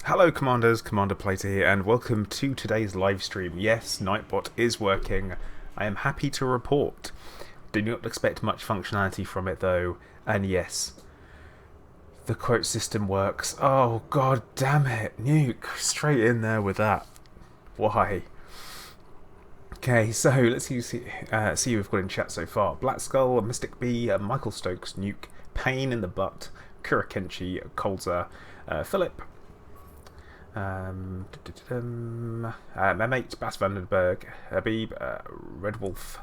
Hello Commanders, Commander Plater here, and welcome to today's live stream. Yes, Nightbot is working. I am happy to report. Do not expect much functionality from it though, and yes, the quote system works. Oh god damn it, nuke, straight in there with that. Why? Okay, so let's see who we've got in chat so far. Black Skull, Mystic Bee, Michael Stokes, Nuke, Pain in the Butt, Kurakenchi, Colza, Philip, my mate Bas Vandenberg, Habib, Red Wolf.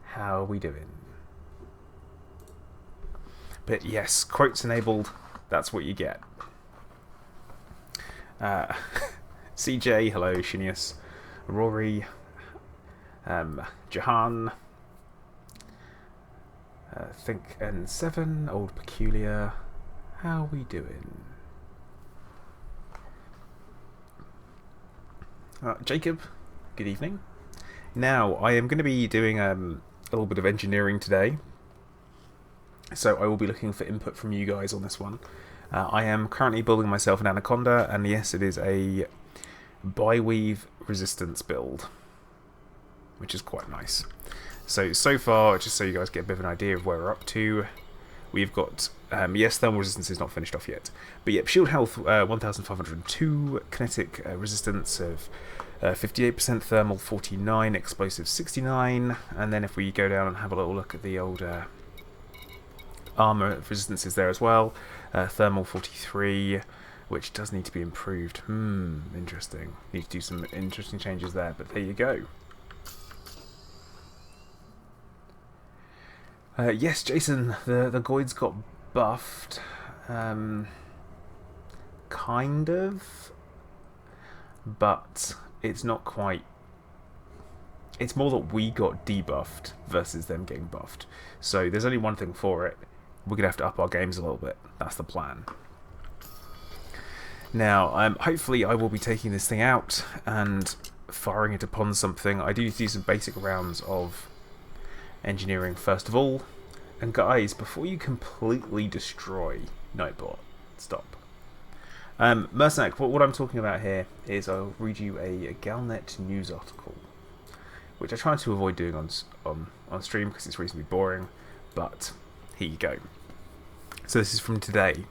How are we doing? But yes, quotes enabled. That's what you get. CJ, hello, Shinius, Rory, Jahan, Think N7, Old Peculiar. How we doing? Jacob, good evening. Now, I am going to be doing a little bit of engineering today, so I will be looking for input from you guys on this one. I am currently building myself an Anaconda, and yes, it is a bi-weave resistance build, which is quite nice. So far, just so you guys get a bit of an idea of where we're up to, we've got, yes, thermal resistance is not finished off yet, but yep, shield health 1502, kinetic resistance of 58%, thermal 49, explosive 69, and then if we go down and have a little look at the old armor resistances there as well, thermal 43, which does need to be improved. Interesting. Need to do some interesting changes there, but there you go. Yes, Jason, the Goids got buffed. Kind of. But it's not quite. It's more that we got debuffed versus them getting buffed. So there's only one thing for it. We're going to have to up our games a little bit. That's the plan. Now, hopefully I will be taking this thing out and firing it upon something. I do need to do some basic rounds of engineering first of all. And guys, before you completely destroy Nightbot, stop. Mercenac, what I'm talking about here is I'll read you a Galnet news article, which I try to avoid doing on stream because it's reasonably boring, but here you go. So this is from today.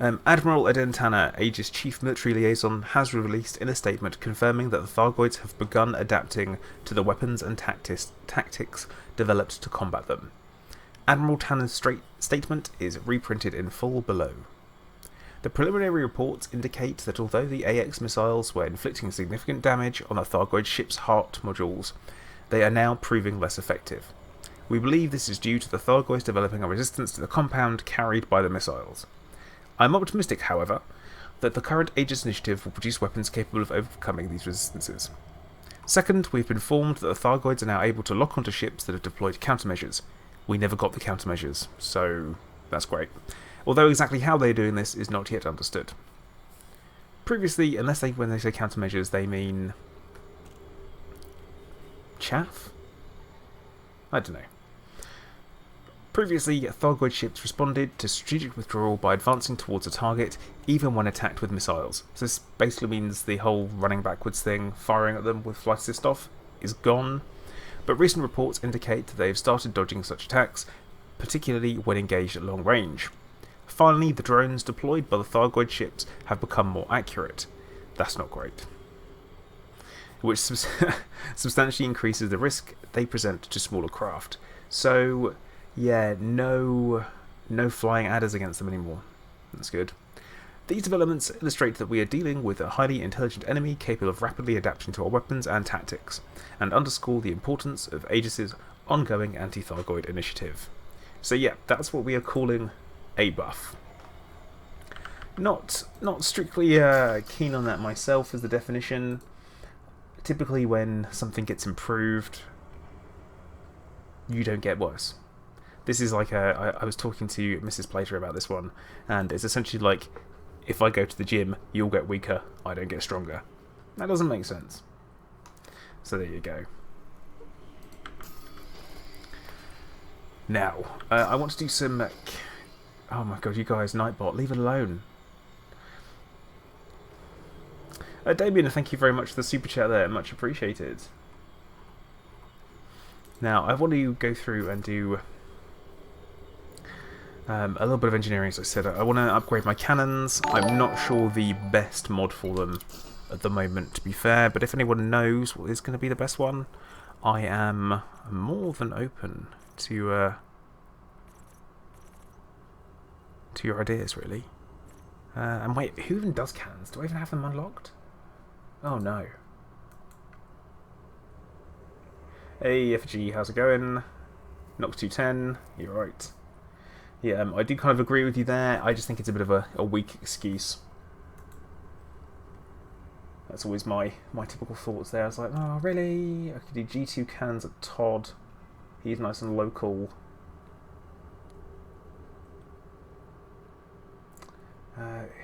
Admiral Adentana, Aegis Chief Military Liaison, has released in a statement confirming that the Thargoids have begun adapting to the weapons and tactics developed to combat them. Admiral Tanner's statement is reprinted in full below. The preliminary reports indicate that although the AX missiles were inflicting significant damage on the Thargoid ship's heart modules, they are now proving less effective. We believe this is due to the Thargoids developing a resistance to the compound carried by the missiles. I'm optimistic, however, that the current Aegis initiative will produce weapons capable of overcoming these resistances. Second, we've been informed that the Thargoids are now able to lock onto ships that have deployed countermeasures. We never got the countermeasures, so that's great. Although exactly how they're doing this is not yet understood. Previously, when they say countermeasures, they mean chaff? I don't know. Previously, Thargoid ships responded to strategic withdrawal by advancing towards a target, even when attacked with missiles. So this basically means the whole running backwards thing, firing at them with flight assist off, is gone. But recent reports indicate that they have started dodging such attacks, particularly when engaged at long range. Finally, the drones deployed by the Thargoid ships have become more accurate. That's not great. Which substantially increases the risk they present to smaller craft. So, yeah, no flying adders against them anymore. That's good. These developments illustrate that we are dealing with a highly intelligent enemy capable of rapidly adapting to our weapons and tactics, and underscore the importance of Aegis's ongoing anti-Thargoid initiative. So yeah, that's what we are calling a buff. Not strictly keen on that myself as the definition. Typically when something gets improved, you don't get worse. This is like I was talking to Mrs. Plater about this one, and it's essentially like, if I go to the gym, you'll get weaker, I don't get stronger. That doesn't make sense. So there you go. Now, I want to do some... Oh my god, you guys, Nightbot, leave it alone. Damien, thank you very much for the super chat there. Much appreciated. Now, I want to go through and do a little bit of engineering, as I said. I want to upgrade my cannons. I'm not sure the best mod for them at the moment, to be fair, but if anyone knows what is going to be the best one, I am more than open to your ideas, really. And wait, who even does cannons? Do I even have them unlocked? Oh no. Hey FG, how's it going? Nox 210, you're right. Yeah, I do kind of agree with you there. I just think it's a bit of a weak excuse. That's always my typical thoughts there. I was like, oh really? I could do G2 cannons at Todd. He's nice and local.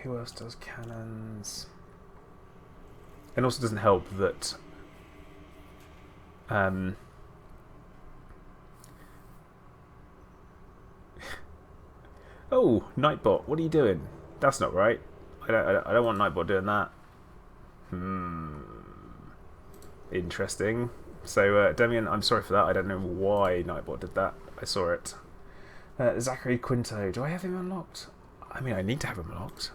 Who else does cannons? And also doesn't help that oh, Nightbot, what are you doing? That's not right. I don't want Nightbot doing that. Interesting. So, Damien, I'm sorry for that. I don't know why Nightbot did that. I saw it. Zachary Quinto, do I have him unlocked? I mean, I need to have him unlocked.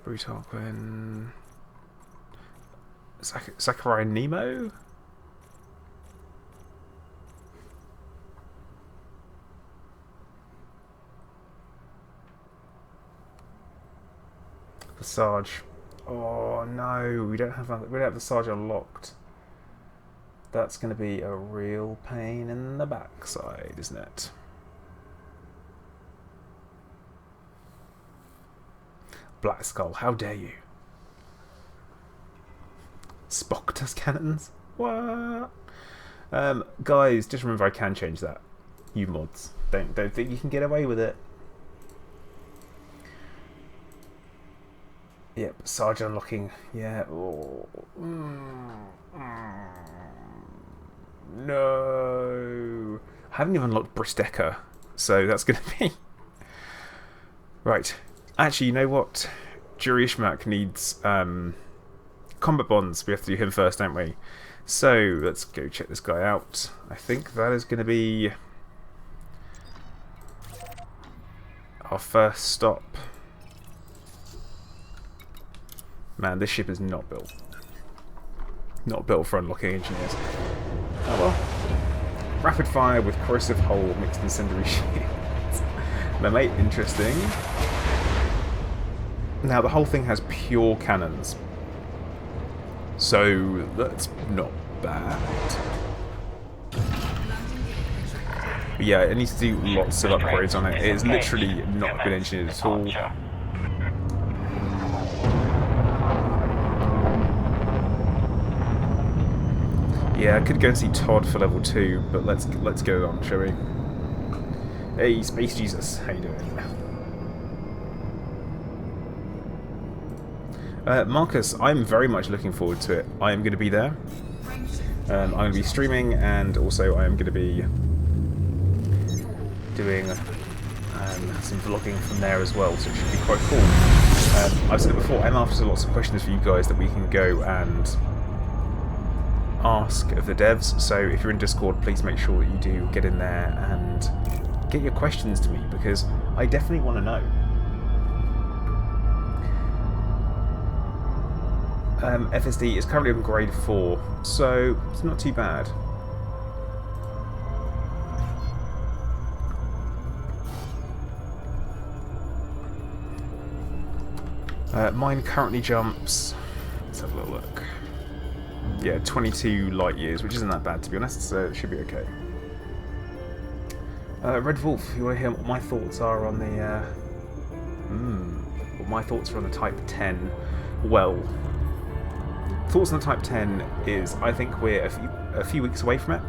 Brutal Quinn. Sakurai Nemo? The Sarge. Oh no, we don't have the Sarge unlocked. That's going to be a real pain in the backside, isn't it? Black Skull, how dare you? Spock does cannons? What? Guys, just remember I can change that. You mods. Don't think you can get away with it. Yep, Sarge unlocking. Yeah. Oh. No. I haven't even unlocked Bristecker, so that's going to be... Right. Actually, you know what? Jury Ishmak needs combat bonds. We have to do him first, don't we? So, let's go check this guy out. I think that is going to be our first stop. Man, this ship is not built. Not built for unlocking engineers. Oh well. Rapid fire with corrosive hull mixed incendiary shields. Now, mate, interesting. Now, the whole thing has pure cannons. So, that's not bad. But yeah, it needs to do lots of upgrades on it. It is literally not been engineered at all. Yeah, I could go and see Todd for level 2, but let's get it on, shall we? Hey, Space Jesus, how you doing? Marcus, I'm very much looking forward to it. I am going to be there. I'm going to be streaming, and also I am going to be doing some vlogging from there as well, so it should be quite cool. I've said it before, I'm after lots of questions for you guys that we can go and ask of the devs, so if you're in Discord, please make sure that you do get in there and get your questions to me, because I definitely want to know. FSD is currently on grade 4, so it's not too bad. Mine currently jumps, let's have a little look. Yeah, 22 light years, which isn't that bad to be honest, so it should be okay. Red Wolf, you want to hear what my thoughts are on the what my thoughts are on the Type 10? Well, thoughts on the Type 10 is I think we're a few weeks away from it.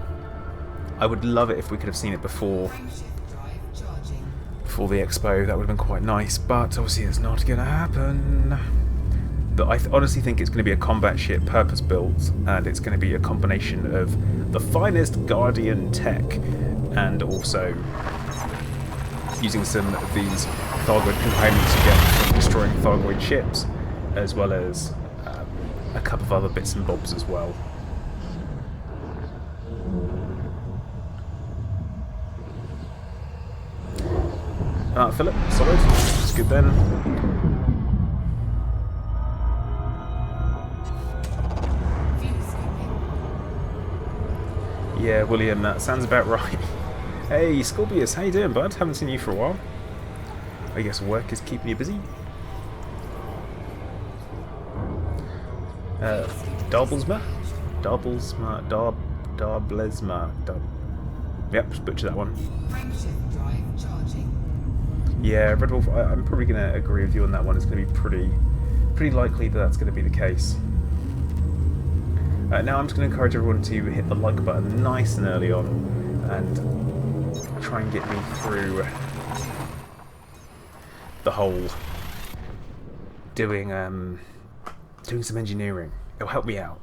I would love it if we could have seen it before the expo. That would have been quite nice, but obviously it's not going to happen. But I honestly think it's going to be a combat ship purpose-built, and it's going to be a combination of the finest Guardian tech and also using some of these Thargoid components you get from destroying Thargoid ships. as well as a couple of other bits and bobs as well. Philip, solid. That's good then. Yeah, William, that sounds about right. Hey, Scorpius, how you doing, bud? Haven't seen you for a while. I guess work is keeping you busy. Darblesma? Darblesma. Yep, just butcher that one. Yeah, Red Wolf, I'm probably going to agree with you on that one. It's going to be pretty likely that that's going to be the case. Now I'm just going to encourage everyone to hit the like button nice and early on and try and get me through the whole doing some engineering. It'll help me out.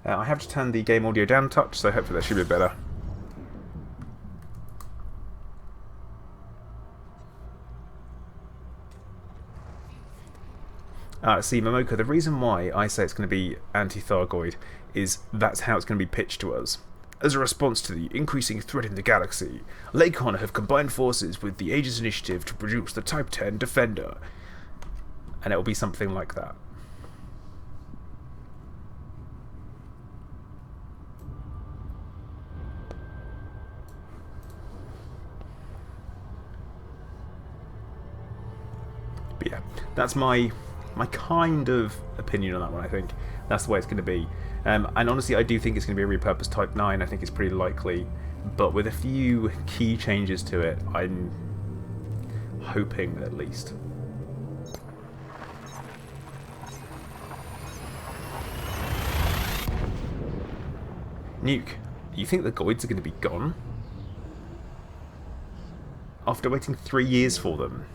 I have to turn the game audio down a touch, so hopefully that should be better. See, Momoka, the reason why I say it's going to be anti-Thargoid is that's how it's going to be pitched to us. As a response to the increasing threat in the galaxy, Lakon have combined forces with the Aegis Initiative to produce the Type 10 Defender. And it'll be something like that. But yeah, that's my kind of opinion on that one. I think that's the way it's going to be. And honestly, I do think it's going to be a repurposed Type 9. I think it's pretty likely. But with a few key changes to it, I'm hoping at least. Nuke, you think the Goids are going to be gone? After waiting 3 years for them?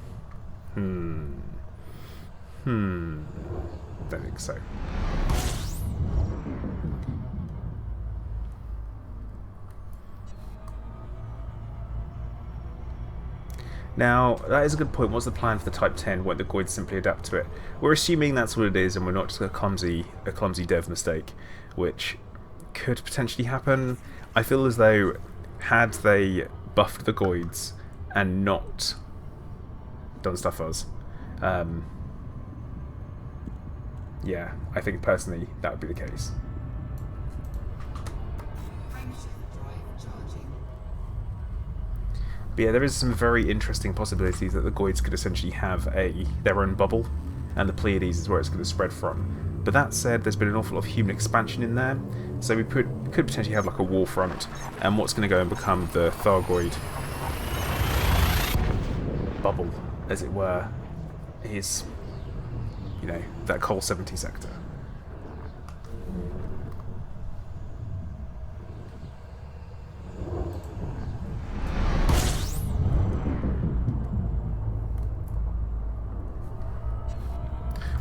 Don't think so. Now, that is a good point. What's the plan for the Type 10 when the Goids simply adapt to it? We're assuming that's what it is and we're not just a clumsy dev mistake, which could potentially happen. I feel as though had they buffed the Goids and not done stuff for us, yeah, I think personally that would be the case. But yeah, there is some very interesting possibilities that the Goids could essentially have their own bubble, and the Pleiades is where it's going to spread from. But that said, there's been an awful lot of human expansion in there, so we could potentially have like a war front, and what's going to go and become the Thargoid bubble, as it were, is, you know, that Col 70 sector.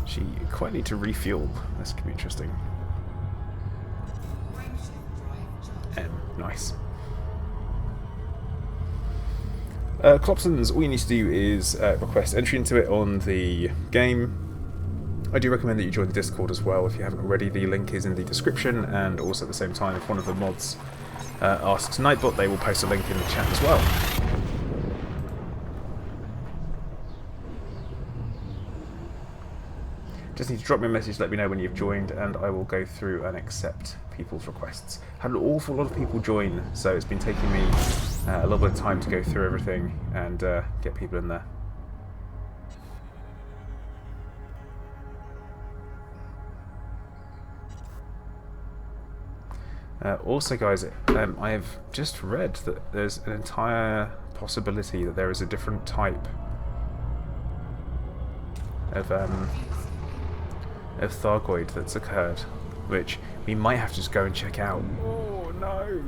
Gee, you quite need to refuel. This could be interesting. Nice. Clopsons, all you need to do is request entry into it on the game. I do recommend that you join the Discord as well if you haven't already. The link is in the description, and also at the same time, if one of the mods asks Nightbot, they will post a link in the chat as well. Just need to drop me a message, let me know when you've joined, and I will go through and accept people's requests. Had an awful lot of people join, so it's been taking me a little bit of time to go through everything and get people in there. Also, guys, I have just read that there's an entire possibility that there is a different type of Thargoid that's occurred, which we might have to just go and check out. Oh no!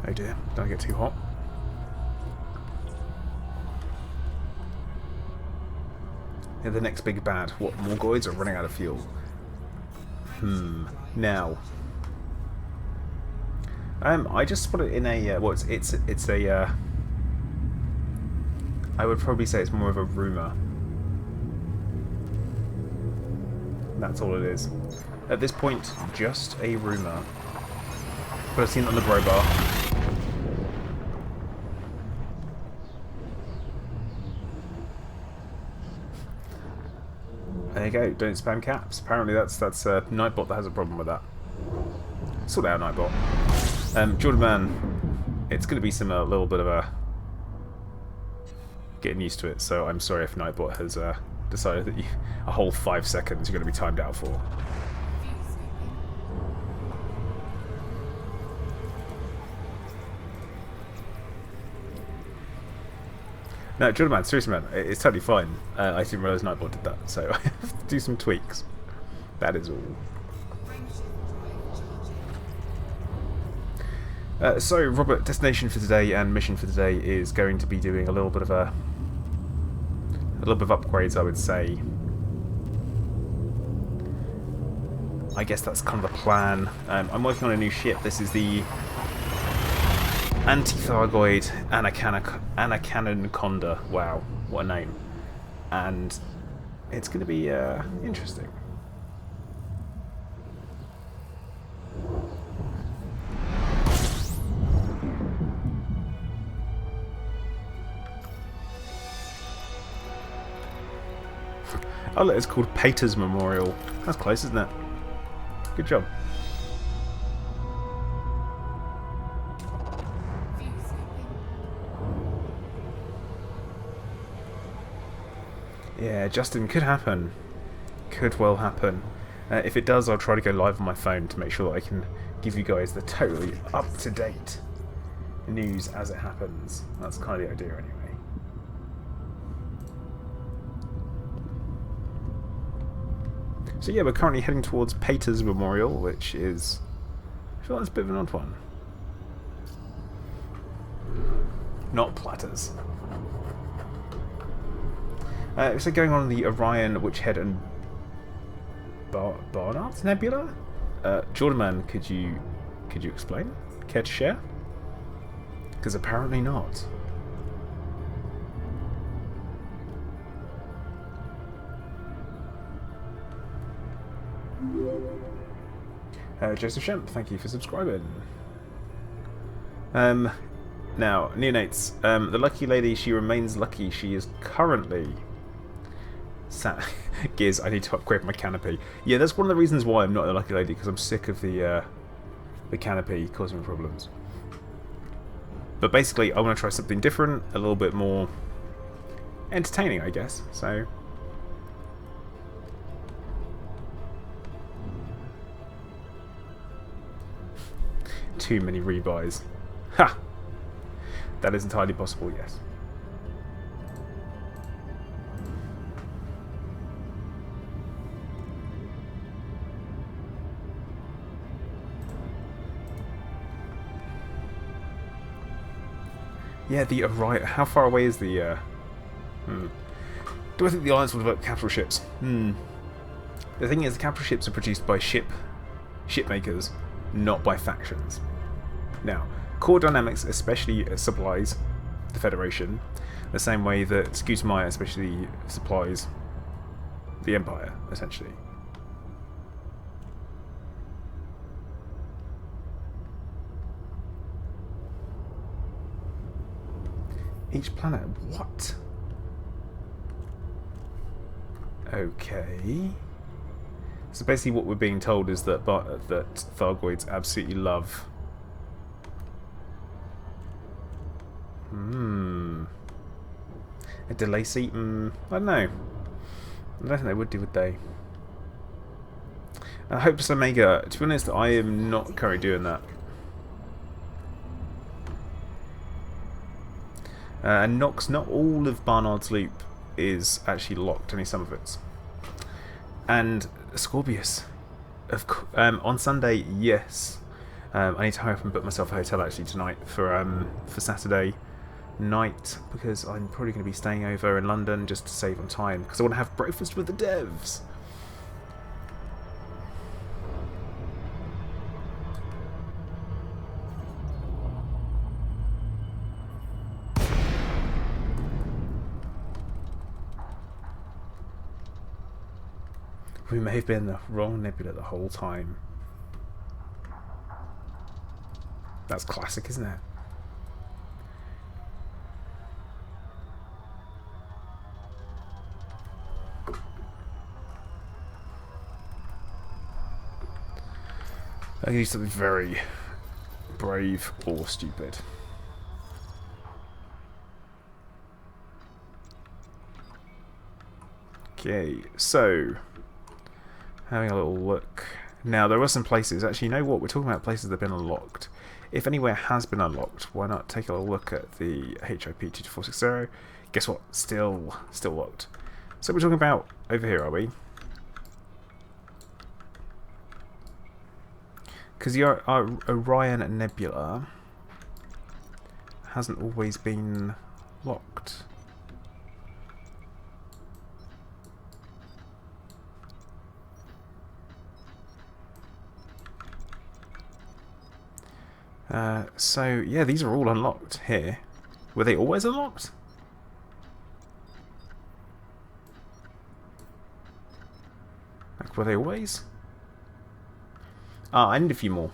Oh dear, don't get too hot. The next big bad. What, Morgoids are running out of fuel? Now, I just put it in a well, it's a I would probably say it's more of a rumor. That's all it is. At this point, just a rumor. But I've seen it on the bro bar. There you go. Don't spam caps. Apparently, that's Nightbot that has a problem with that. Sort out Nightbot. Jordan Man, it's going to be some little bit of a getting used to it. So I'm sorry if Nightbot has decided that a whole 5 seconds you're going to be timed out for. No, Jordan Man, seriously man, it's totally fine. I didn't realise Nightbot did that, so I have to do some tweaks. That is all. So, Robert, destination for today and mission for today is going to be doing a little bit of upgrades, I would say. I guess that's kind of the plan. I'm working on a new ship. This is the Anti-Thargoid Anaconda. Wow, what a name. And it's going to be interesting. Oh look, it's called Pater's Memorial. That's close, isn't it? Good job. Yeah, Justin, could happen. Could well happen. If it does, I'll try to go live on my phone to make sure that I can give you guys the totally up-to-date news as it happens. That's kind of the idea anyway. So yeah, we're currently heading towards Pater's Memorial, which is... I feel like it's a bit of an odd one. Not Platters. So going on the Orion, Witchhead and Barnard Nebula? Jordan Man, could you explain? Care to share? Because apparently not. Joseph Shemp, thank you for subscribing. Now, neonates. The lucky lady, she remains lucky. She is currently Gears, I need to upgrade my canopy. Yeah, that's one of the reasons why I'm not a lucky lady, because I'm sick of the canopy causing me problems. But basically, I want to try something different, a little bit more entertaining, I guess. So too many rebuys. Ha! That is entirely possible, yes. Yeah, the Orion. How far away is the... Do I think the Alliance will develop capital ships? The thing is, the capital ships are produced by ship makers, not by factions. Now, Core Dynamics especially supplies the Federation, the same way that Scutamaya especially supplies the Empire, essentially. Each planet? What? Okay. So basically what we're being told is that Thargoids absolutely love... A delay seat? I don't know. I don't think they would do, would they? Hopeless Omega. To be honest, I am not currently doing that. And Nox, not all of Barnard's Loop is actually locked, only some of it. And Scorpius. On Sunday, yes. I need to hurry up and book myself a hotel actually tonight for Saturday. night because I'm probably going to be staying over in London just to save on time because I want to have breakfast with the devs. We may have been the wrong nebula the whole time. That's classic, isn't it? I can do something very brave or stupid. Okay, so having a little look. Now, there were some places, actually, you know what? We're talking about places that have been unlocked. If anywhere has been unlocked, why not take a little look at the HIP 22460? Guess what? Still locked. So we're talking about over here, are we? Because the Orion Nebula hasn't always been locked. So, yeah, these are all unlocked here. Were they always unlocked? Like, were they always? Ah, I need a few more.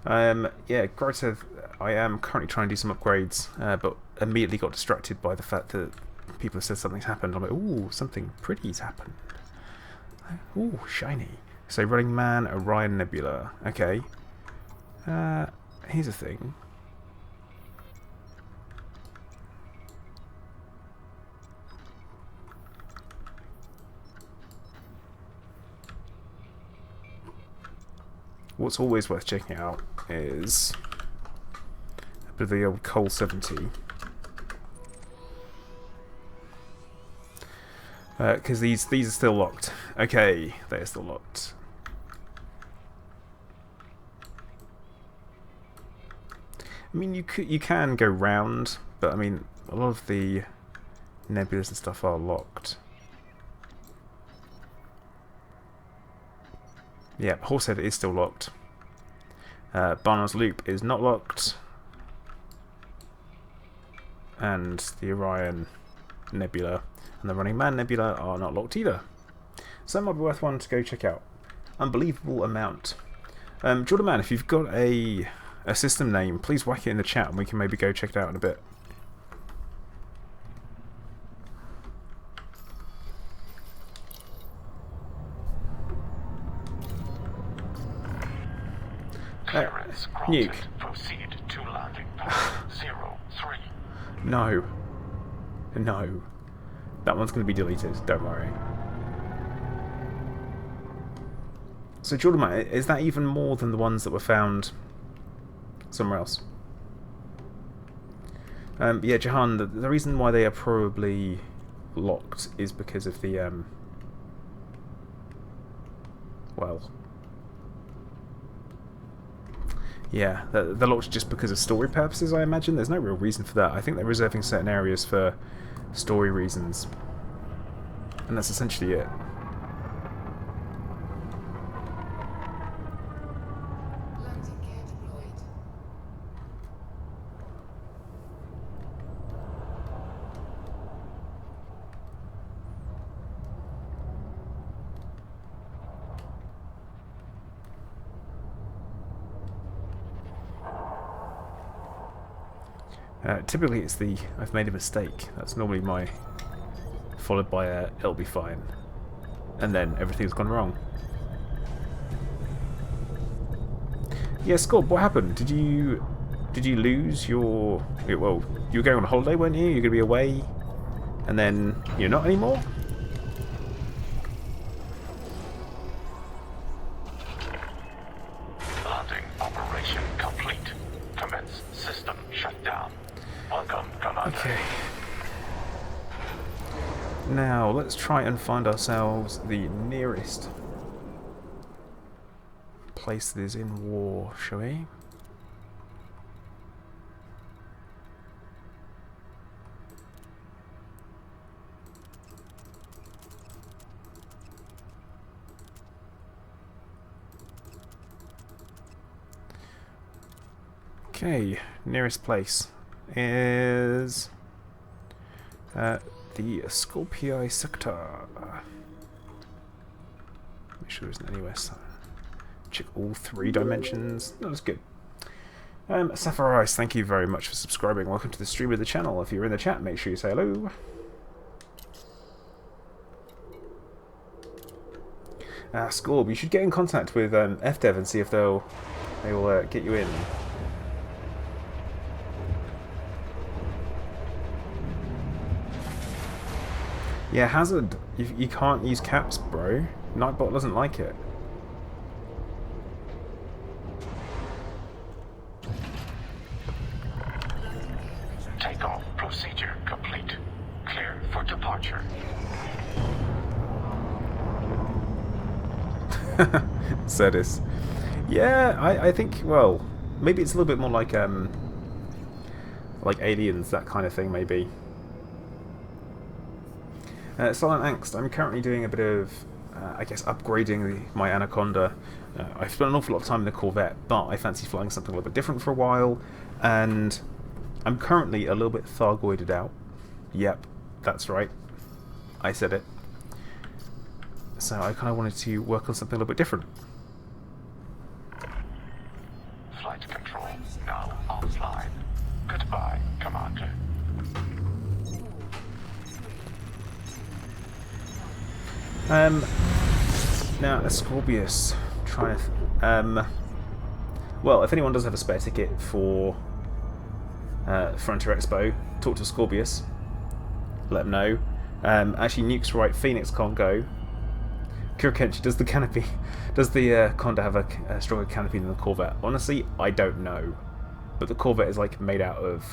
Yeah, Greg said I am currently trying to do some upgrades, but immediately got distracted by the fact that people have said something's happened. I'm like, ooh, something pretty's happened. Ooh, shiny. So, Running Man, Orion Nebula. Okay. Here's a thing. What's always worth checking out is a bit of the old Coal 70. Because these are still locked. Okay, they're still locked. I mean, you can go round, but I mean, a lot of the nebulas and stuff are locked. Yeah, Horsehead is still locked. Barnard's Loop is not locked. And the Orion Nebula and the Running Man Nebula are not locked either. So that might be worth one to go check out. Unbelievable amount. Jordan Man, if you've got a system name, please whack it in the chat and we can maybe go check it out in a bit. Nuke. Proceed to landing point 03. No. No. That one's going to be deleted, don't worry. So Jordan, is that even more than the ones that were found somewhere else? Yeah, Jahan, the reason why they are probably locked is because of the, well... Yeah, they're locked just because of story purposes, I imagine. There's no real reason for that. I think they're reserving certain areas for story reasons. And that's essentially it. Typically it's the I've made a mistake. That's normally my followed by a it'll be fine. And then everything's gone wrong. Yeah, Scob, what happened? Did you lose your well, you were going on holiday, weren't you? You're gonna be away and then you're not anymore? Landing operation complete. Commence system shutdown. Welcome, Commander. Okay. Now, let's try and find ourselves the nearest place that is in war, shall we? Okay, nearest place is the Scorpii sector. Make sure there isn't anywhere. Check all 3 dimensions. No, that's good. Sapphire Ice, thank you very much for subscribing. Welcome to the stream of the channel. If you're in the chat, make sure you say hello. Scorb, you should get in contact with FDev and see if they will get you in. Yeah, Hazard, you can't use caps, bro. Nightbot doesn't like it. Takeoff procedure complete. Clear for departure. Cedis. Yeah, I think, well, maybe it's a little bit more like Aliens, that kind of thing, maybe. Silent Angst, I'm currently doing a bit of, I guess, upgrading my Anaconda. I've spent an awful lot of time in the Corvette, but I fancy flying something a little bit different for a while, and I'm currently a little bit Thargoided out. Yep, that's right. I said it. So I kind of wanted to work on something a little bit different. Flight control now offline. Goodbye, Commander. Now, Scorpius, trying to... well, if anyone does have a spare ticket for Frontier Expo, talk to Scorpius. Let them know. Actually, Nuke's right, Phoenix can't go. Kurakenchi, does the canopy... Does the Conda have a stronger canopy than the Corvette? Honestly, I don't know. But the Corvette is, like, made out of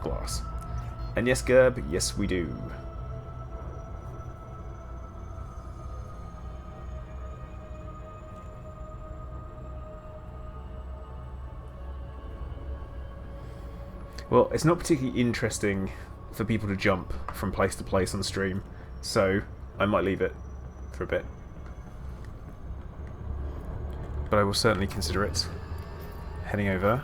glass. And yes, Gerb, yes we do. Well, it's not particularly interesting for people to jump from place to place on stream, so I might leave it for a bit. But I will certainly consider it. Heading over.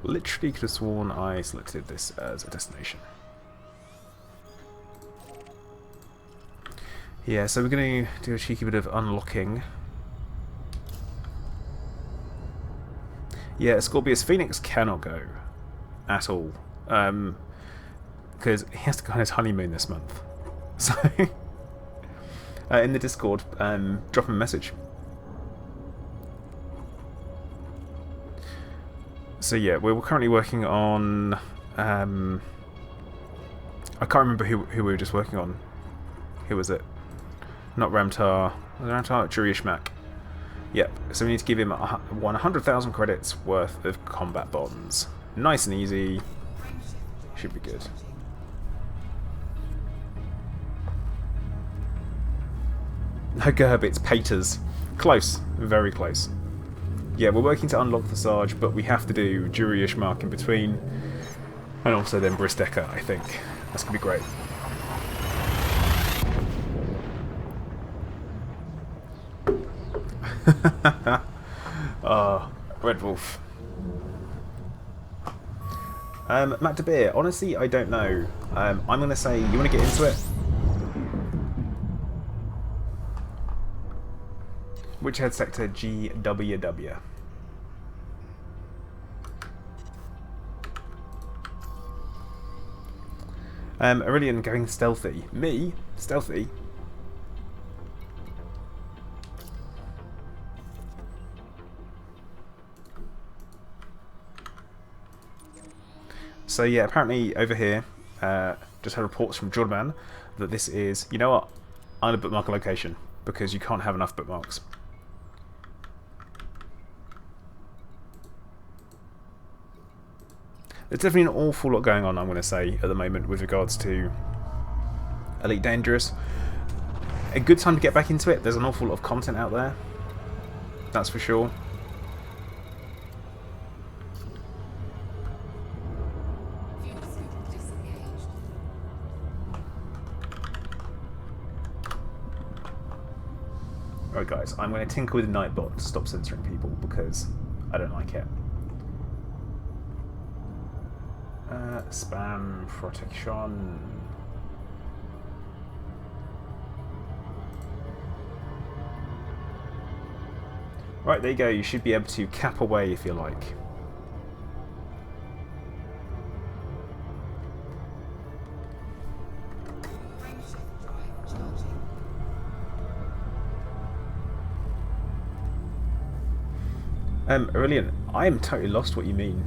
Literally could have sworn I selected this as a destination. Yeah, so we're going to do a cheeky bit of unlocking. Yeah, Scorpius Phoenix cannot go at all, because he has to go on his honeymoon this month. So, in the Discord, drop him a message. So yeah, we're currently working on. I can't remember who we were just working on. Who was it? Not Ramtar. Was it Ramtar? Jurishmak. Yep, so we need to give him 100,000 credits worth of combat bonds. Nice and easy. Should be good. No Gerb, it's Paters. Close. Very close. Yeah, we're working to unlock the Sarge, but we have to do Jury Ishmark in between. And also then Bristeka, I think. That's going to be great. Red Wolf. Matt De Beer, honestly, I don't know. I'm going to say, you want to get into it? Which head sector? GWW. Aurelian going stealthy. Me? Stealthy? So yeah, apparently over here, just had reports from Jordan that this is, you know what, I'm going to bookmark a location, because you can't have enough bookmarks. There's definitely an awful lot going on, I'm going to say, at the moment with regards to Elite Dangerous. A good time to get back into it. There's an awful lot of content out there, that's for sure. Right, guys, I'm going to tinker with Nightbot to stop censoring people because I don't like it. Spam protection. Right, there you go. You should be able to cap away if you like. Aurelian, I am totally lost what you mean.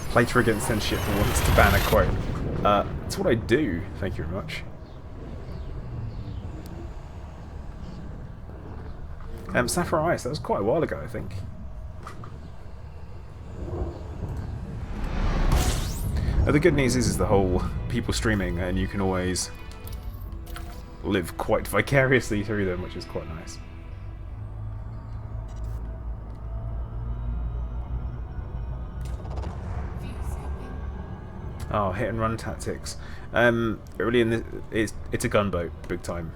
Play through against censorship and wants to ban a quote. That's what I do, thank you very much. Sapphire Ice, that was quite a while ago, I think. The good news is the whole people streaming, and you can always live quite vicariously through them, which is quite nice. Oh, hit and run tactics. Really, it's a gunboat, big time.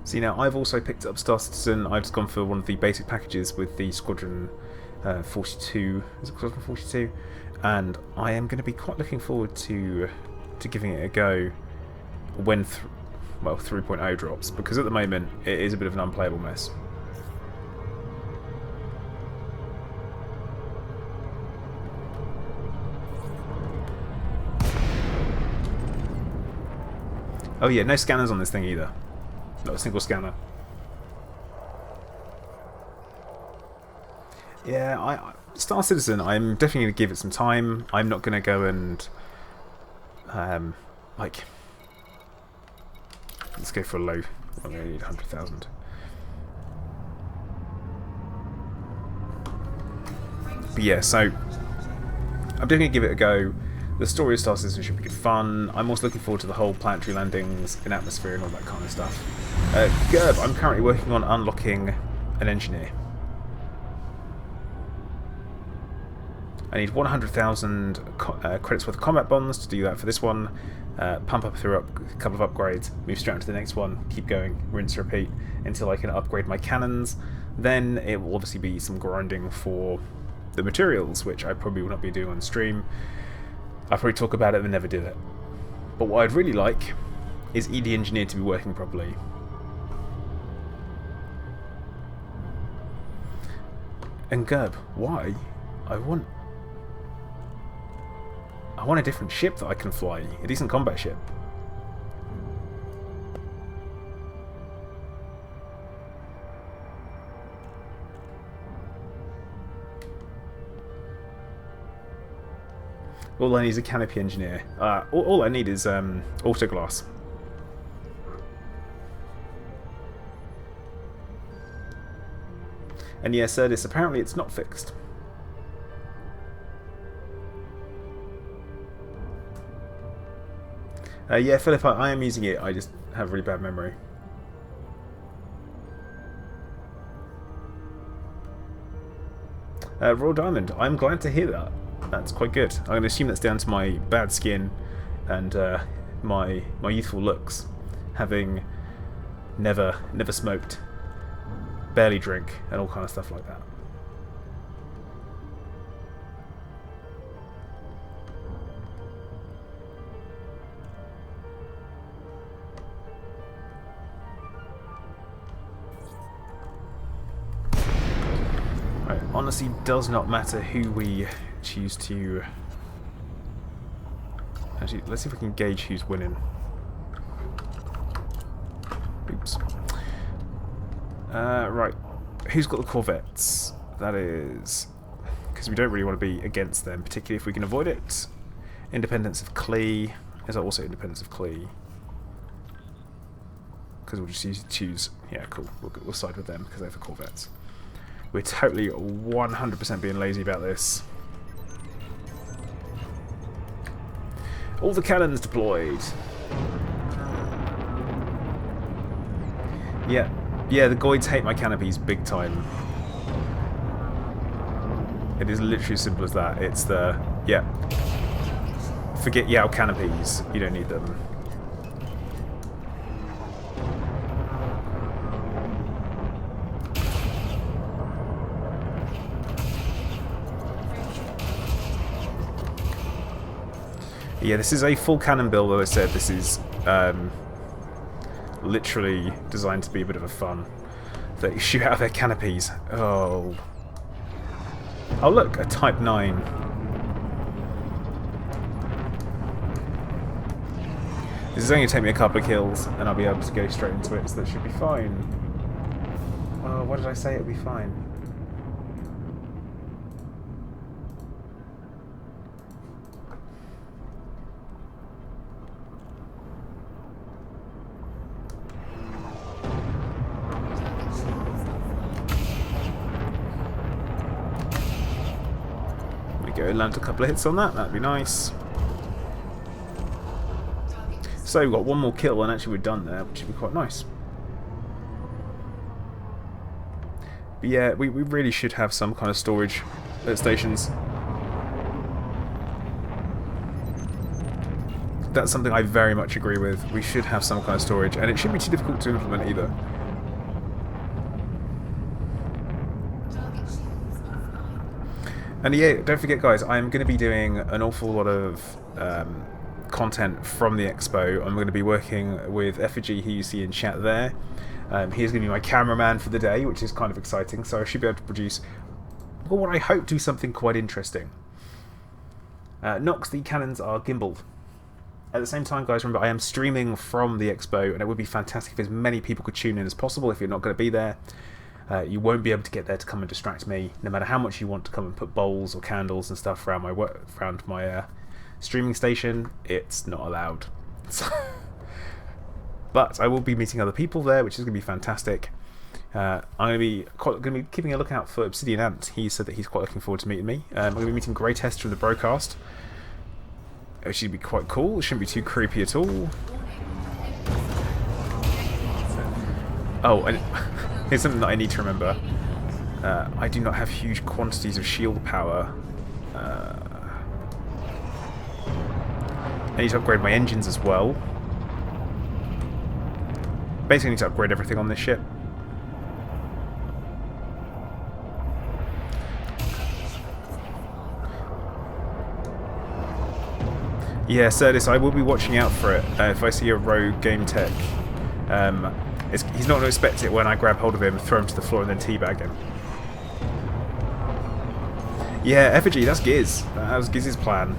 See, now I've also picked up Star Citizen. I've just gone for one of the basic packages with the Squadron 42. Is it Squadron 42? And I am going to be quite looking forward to giving it a go when 3.0 drops, because at the moment it is a bit of an unplayable mess. Oh yeah, no scanners on this thing either. Not a single scanner. Yeah, Star Citizen, I'm definitely going to give it some time. I'm not going to go and like, let's go for a low. I need 100,000. But yeah, so I'm definitely going to give it a go. The story of Star Citizen should be good fun. I'm also looking forward to the whole planetary landings in atmosphere and all that kind of stuff. Gerb, I'm currently working on unlocking an engineer. I need 100,000 credits worth of combat bonds to do that for this one. Pump up through a couple of upgrades, move straight on to the next one, keep going, rinse, repeat, until I can upgrade my cannons. Then it will obviously be some grinding for the materials, which I probably will not be doing on stream. I'll probably talk about it and never do it. But what I'd really like is ED Engineer to be working properly. And Gerb, why? I want a different ship that I can fly. A decent combat ship. All I need is a canopy engineer. All I need is autoglass. And yes, Erdis, apparently it's not fixed. Yeah, Philip, I am using it. I just have really bad memory. Royal Diamond, I'm glad to hear that. That's quite good. I'm going to assume that's down to my bad skin and my youthful looks, having never smoked, barely drink, and all kind of stuff like that. Right, honestly, does not matter who we choose to. Actually, let's see if we can gauge who's winning. Oops. Right, who's got the Corvettes? That is because we don't really want to be against them, particularly if we can avoid it. Independence of Klee. Is that also Independence of Klee? Because we'll just choose. Yeah, cool. We'll side with them because they're the Corvettes. We're totally 100% being lazy about this. All the cannons deployed. Yeah. Yeah, the Goids hate my canopies big time. It is literally as simple as that. It's the... yeah. Forget Yao canopies. You don't need them. Yeah, this is a full cannon build, as I said. This is literally designed to be a bit of a fun. They shoot out of their canopies. Oh. Oh look, a Type 9. This is only going to take me a couple of kills, and I'll be able to go straight into it, so that should be fine. Oh, what did I say? It'll be fine. Go land a couple of hits on that, that'd be nice. So we've got one more kill and actually we're done there, which would be quite nice. But yeah, we really should have some kind of storage stations. That's something I very much agree with. We should have some kind of storage, and it shouldn't be too difficult to implement either. And yeah, don't forget guys, I'm going to be doing an awful lot of content from the expo. I'm going to be working with Effigy, who you see in chat there. He's going to be my cameraman for the day, which is kind of exciting, so I should be able to produce, well, what I hope do something quite interesting. Nox, the cannons are gimbaled. At the same time, guys, remember, I am streaming from the expo, and it would be fantastic if as many people could tune in as possible if you're not going to be there. You won't be able to get there to come and distract me, no matter how much you want to come and put bowls or candles and stuff around my streaming station. It's not allowed. But I will be meeting other people there, which is going to be fantastic. I'm going to be keeping a lookout for Obsidian Ant. He said that he's quite looking forward to meeting me. I'm going to be meeting Grey Test from the broadcast, which should be quite cool. It shouldn't be too creepy at all. Oh, and here's something that I need to remember. I do not have huge quantities of shield power. I need to upgrade my engines as well. Basically, I need to upgrade everything on this ship. Yeah, Cerdis, I will be watching out for it. If I see a rogue game tech, he's not going to expect it when I grab hold of him, throw him to the floor, and then teabag him. Yeah, Effigy, that's Giz. That was Giz's plan.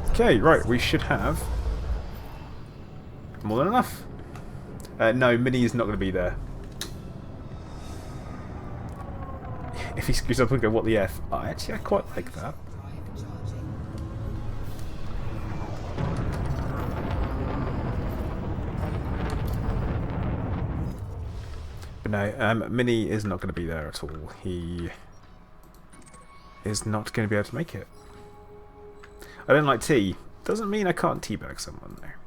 Okay, right, we should have more than enough. No, Minnie is not going to be there. If he screws up and go, what the F? I quite like that. But no, Minnie is not going to be there at all. He is not going to be able to make it. I don't like tea. Doesn't mean I can't teabag someone there.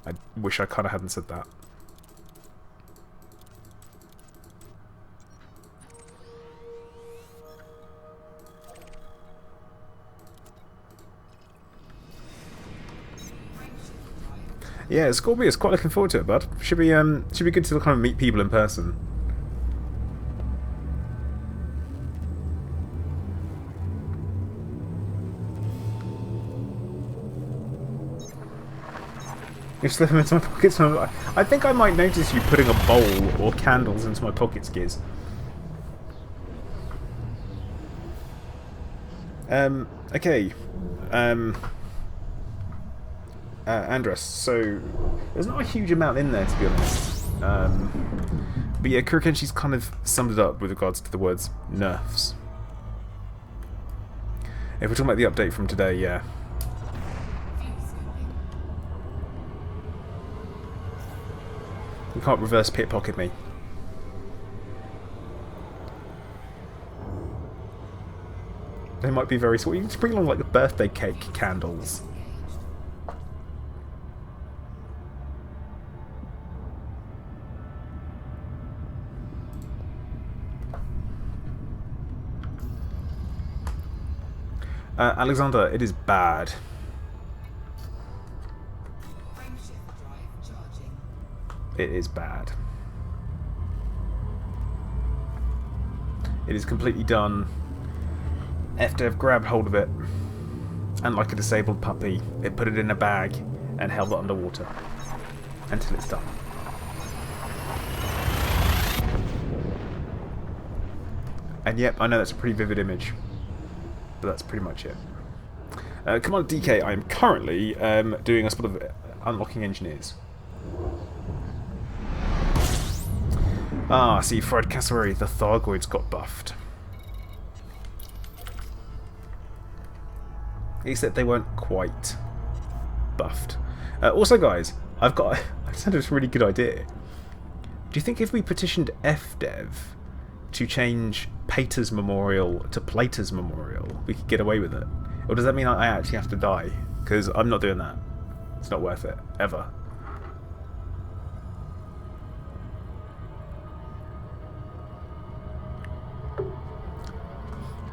I wish I kind of hadn't said that. Yeah, Scorpius, quite looking forward to it, bud. Should be good to kind of meet people in person. You slip them into my pockets. I think I might notice you putting a bowl or candles into my pockets, Giz. Okay. Andres, so there's not a huge amount in there, to be honest. But yeah, Kurikenshi's kind of summed it up with regards to the words nerfs. If we're talking about the update from today, yeah. You can't reverse pickpocket me. They might be very small. You can just bring along like the birthday cake candles. Alexander, it is bad. It is bad. It is completely done. FDev grabbed hold of it, and like a disabled puppy, it put it in a bag and held it underwater until it's done. And yep, I know that's a pretty vivid image, but that's pretty much it. Commander DK, I am currently doing a spot of unlocking engineers. Ah, see, Fried Cassowary, the Thargoids got buffed. Except they weren't quite buffed. Also, guys, I just had this really good idea. Do you think if we petitioned FDev to change Pater's Memorial to Plater's Memorial, we could get away with it? Or does that mean I actually have to die? Because I'm not doing that. It's not worth it. Ever.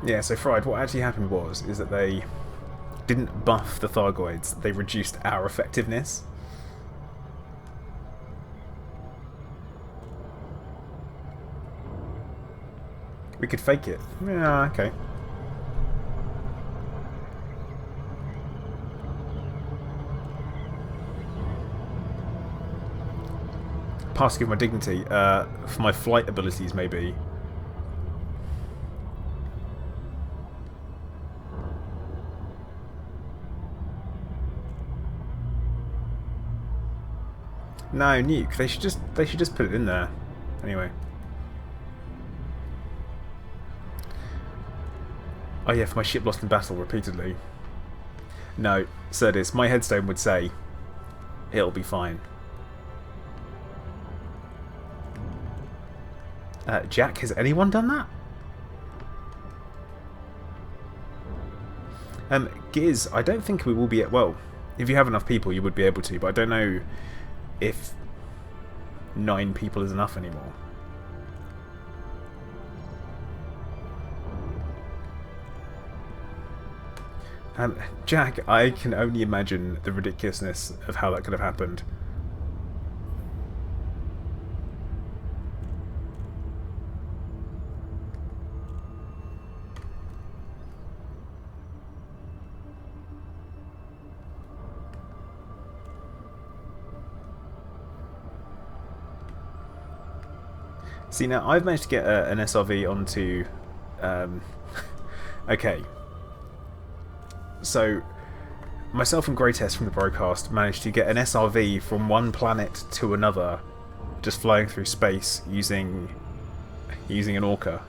Yeah, so Fried, what actually happened is that they didn't buff the Thargoids, they reduced our effectiveness. We could fake it. Yeah, okay. Pass to give my dignity, for my flight abilities maybe. No, nuke. They should just put it in there. Anyway. Oh yeah, for my ship lost in battle repeatedly. No, Cerdis, my headstone would say it'll be fine. Jack, has anyone done that? Giz, I don't think we will be well, if you have enough people you would be able to, but I don't know if 9 people is enough anymore. Jack, I can only imagine the ridiculousness of how that could have happened. See, now I've managed to get an SRV onto... okay. So, myself and Greatest from the broadcast managed to get an SRV from one planet to another, just flying through space using an Orca.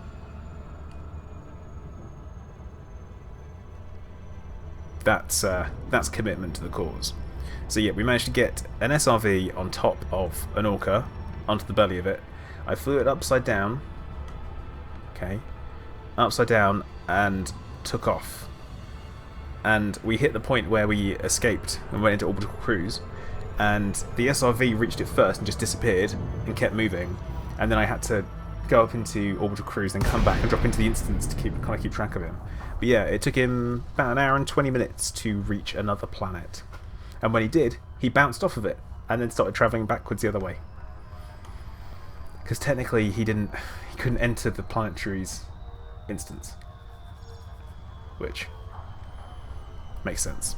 That's commitment to the cause. So yeah, we managed to get an SRV on top of an Orca, onto the belly of it. I flew it upside down. Okay. Upside down and took off. And we hit the point where we escaped and went into orbital cruise. And the SRV reached it first and just disappeared and kept moving. And then I had to go up into orbital cruise, then come back and drop into the instance to kind of keep track of him. But yeah, it took him about an hour and 20 minutes to reach another planet. And when he did, he bounced off of it and then started travelling backwards the other way. Because technically he couldn't enter the planetary's instance. Which makes sense.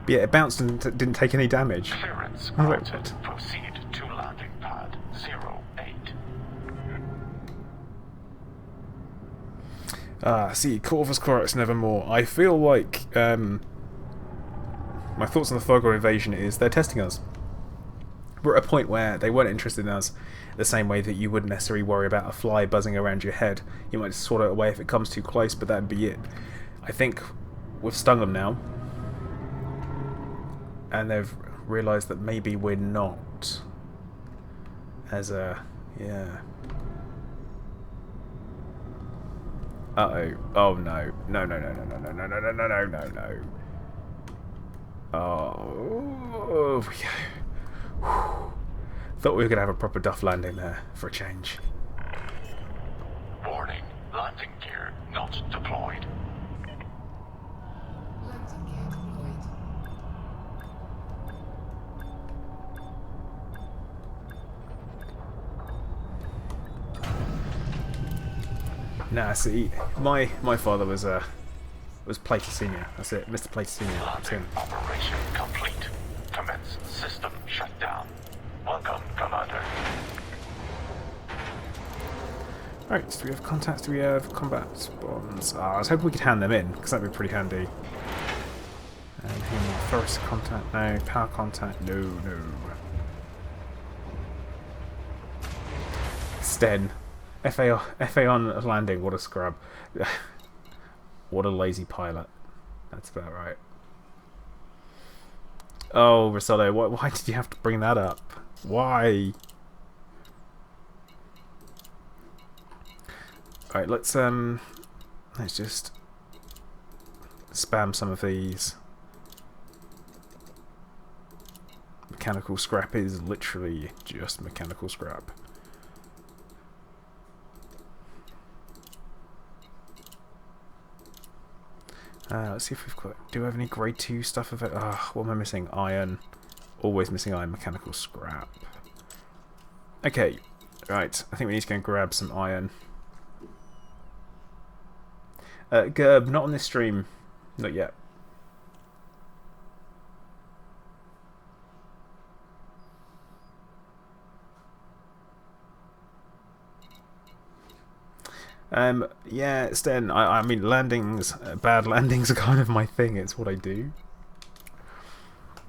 But yeah, it bounced and didn't take any damage. Clearance granted. Proceed to landing pad 08. See, Corvus Corax Nevermore. I feel like my thoughts on the Thargoid invasion is they're testing us. We're at a point where they weren't interested in us the same way that you wouldn't necessarily worry about a fly buzzing around your head. You might just swat it away if it comes too close, but that'd be it. I think we've stung them now, and they've realise that maybe we're not. As a... yeah. Uh-oh. Oh, no. No, no, no, no, no, no, no, no, no, no, no, no. Oh... Thought we were going to have a proper duff landing there, for a change. Warning, landing gear not deployed. Landing gear deployed. Nah, see, my father was Plater Senior. That's it, Mr. Plater Senior. That's him. Landing operation complete. Commence system shutdown. Welcome, Commander. Right, so do we have contacts? Do we have combat bonds? I was hoping we could hand them in, because that'd be pretty handy. And here, forest contact, no. Power contact, no, no. Sten. FA on landing, what a scrub. What a lazy pilot. That's about right. Oh, Risotto, why did you have to bring that up? Why? Alright, let's just spam some of these. Mechanical scrap is literally just mechanical scrap. Let's see if we've got... Do we have any grade 2 stuff of it? What am I missing? Iron. Always missing iron. Mechanical scrap. Okay. Right. I think we need to go and grab some iron. Gerb, not on this stream. Not yet. Yeah, Sten, I mean, landings, bad landings are kind of my thing. It's what I do.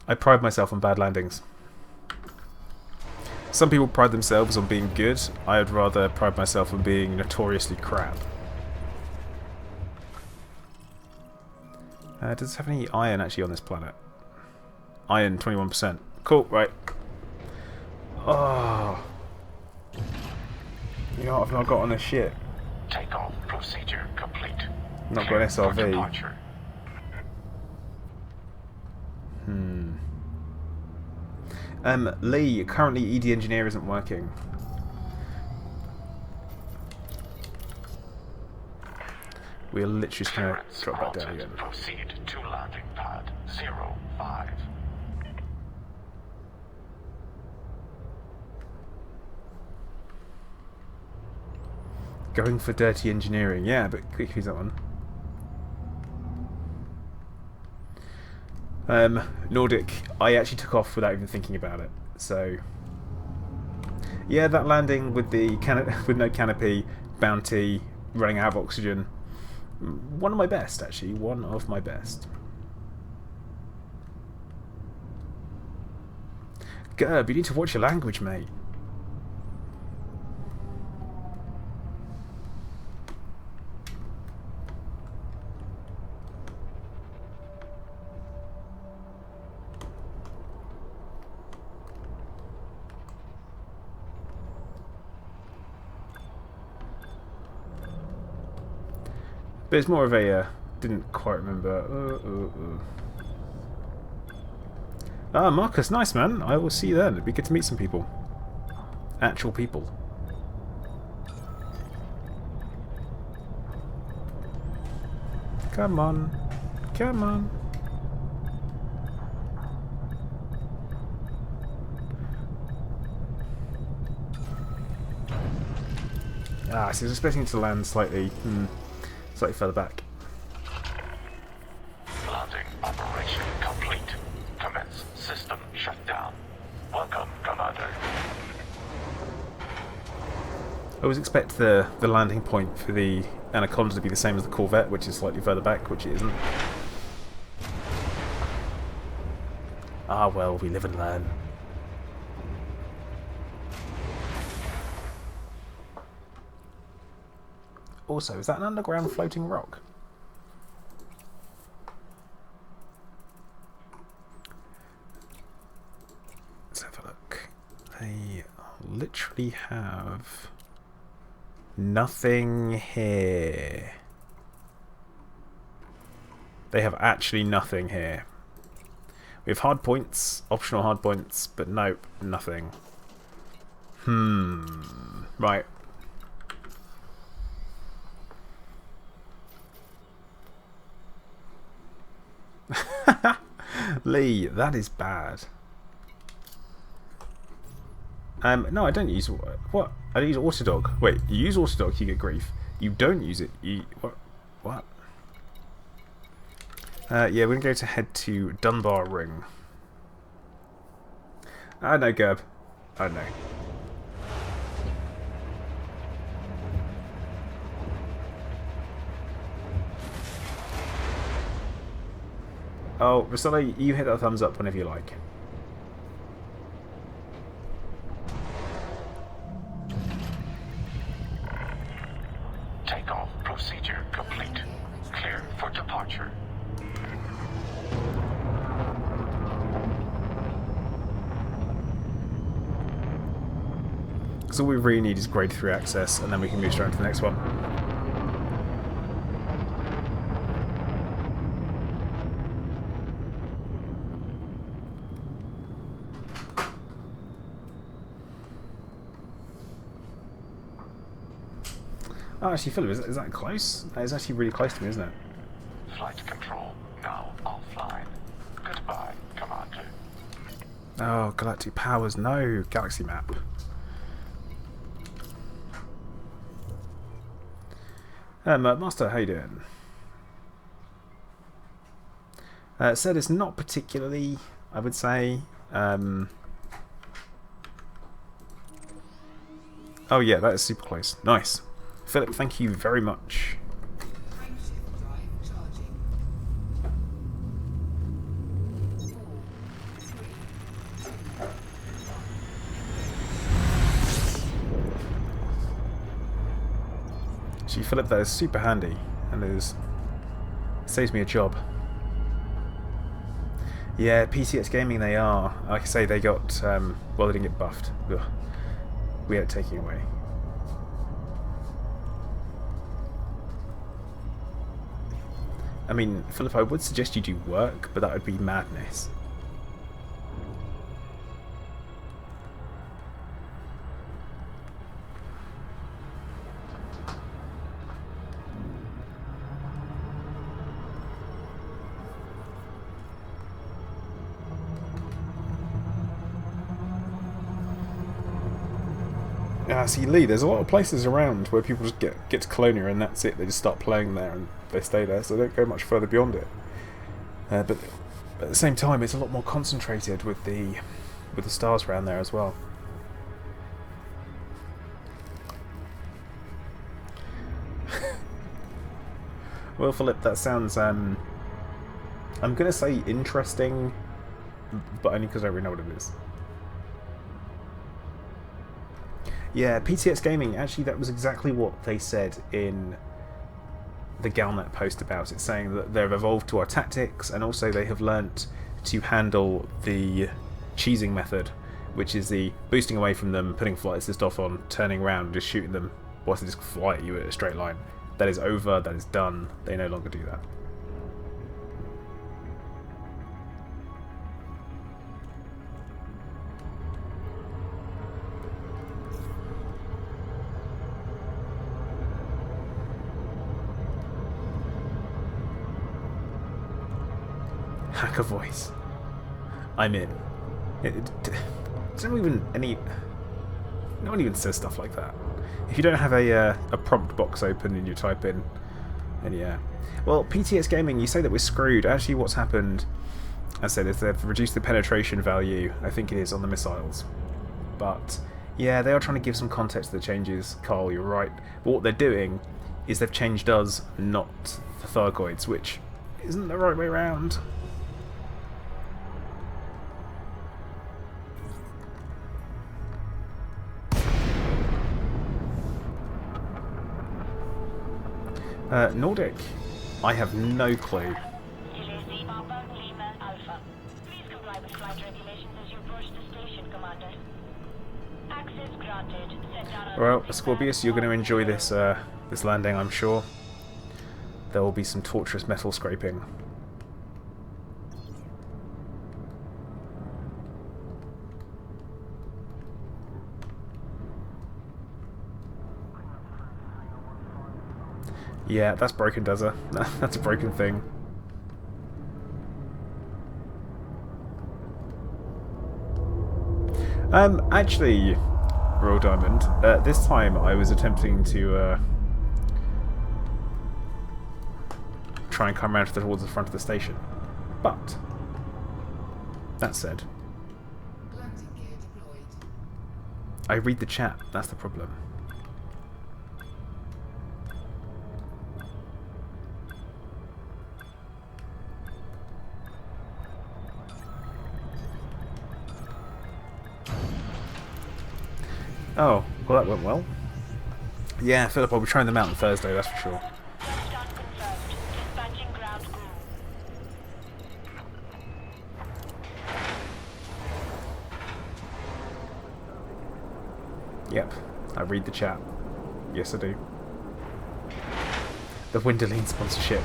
I pride myself on bad landings. Some people pride themselves on being good. I would rather pride myself on being notoriously crap. Does it have any iron actually on this planet? Iron, 21%. Cool, right. Oh. You know what I've not got on this shit? Takeoff procedure complete. Not got an Clear for SRV. departure. Lee, currently ED engineer isn't working. We're literally just going to Clearance drop back down granted. again. Proceed to landing pad 05. Going for dirty engineering. Yeah, but quick use that one. Nordic, I actually took off without even thinking about it. So, yeah, that landing with the with no canopy, bounty, running out of oxygen. One of my best, actually. One of my best. Gerb, you need to watch your language, mate. But it's more of a, didn't quite remember. Ah, Marcus, nice man. I will see you then. It'd be good to meet some people. Actual people. Come on. Come on. Ah, so I was expecting it to land slightly further back. Landing operation complete. Commence system shutdown. Welcome, Commander. I always expect the landing point for the Anaconda to be the same as the Corvette, which is slightly further back, which it isn't. Ah well, we live and learn. Also, is that an underground floating rock? literally have nothing here. They have actually nothing here. We have hard points, optional hard points, but nope, nothing. Right. Lee, that is bad. No, I don't use... What? I use Autodog. Wait, you use Autodog, you get grief. You don't use it, you... What? Yeah, we're going to head to Dunbar Ring. I know, Gerb. I know. Oh, Rosello, you hit that thumbs up whenever you like. Takeoff procedure complete. Clear for departure. So all we really need is grade 3 access, and then we can move straight on to the next one. Oh, actually, Philip, is that close? That is actually really close to me, isn't it? Flight control now offline. Goodbye, Commander. Oh, Galactic Powers, no. Galaxy map. Master, how you doing? Said it's not particularly, I would say. Oh yeah, that is super close. Nice. Philip, thank you very much. Actually, Philip, that is super handy, and it saves me a job. Yeah, PCX Gaming, they are. Like I say, they got, well, they didn't get buffed. Ugh. We had it taken away. I mean, Philip, I would suggest you do work, but that would be madness. See, Lee, there's a lot of places around where people just get to Colonia and that's it. They just start playing there and they stay there, so they don't go much further beyond it. But at the same time, it's a lot more concentrated with the stars around there as well. Well, Philip, that sounds I'm gonna say interesting, but only because I really know what it is. Yeah, PTX Gaming, actually that was exactly what they said in the Galnet post about it, saying that they've evolved to our tactics and also they have learnt to handle the cheesing method, which is the boosting away from them, putting flight assist off on, turning around and just shooting them whilst they just fly at you in a straight line. That is over, that is done, they no longer do that. Hacker voice. I'm in. It's not even any. No one even says stuff like that. If you don't have a prompt box open and you type in, then yeah. Well, PTX Gaming, you say that we're screwed. Actually, what's happened, I said, is they've reduced the penetration value. I think it is on the missiles, but yeah, they are trying to give some context to the changes. Carl, you're right. But what they're doing is they've changed us, not the Thargoids, which isn't the right way around. Nordic, I have no clue. Well, Scorpius, you're going to enjoy this this landing, I'm sure. There will be some torturous metal scraping. Yeah, that's broken, does it? That's a broken thing. Actually, Royal Diamond, this time I was attempting to try and come around towards the front of the station. But, that said, I read the chat, that's the problem. Oh, well that went well. Yeah, Philip, I'll be trying them out on Thursday, that's for sure. Yep, I read the chat. Yes, I do. The Windoline sponsorship.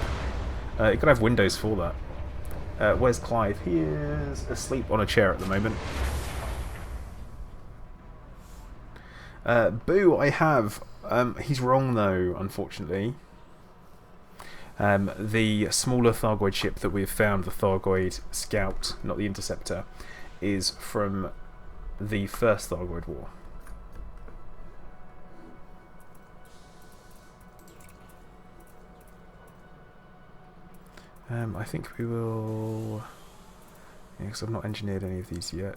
You gotta have Windows for that. Where's Clive? He is asleep on a chair at the moment. Boo, I have. He's wrong though, unfortunately. The smaller Thargoid ship that we've found, the Thargoid Scout, not the Interceptor, is from the First Thargoid War. I think we will... Yeah, because I've not engineered any of these yet.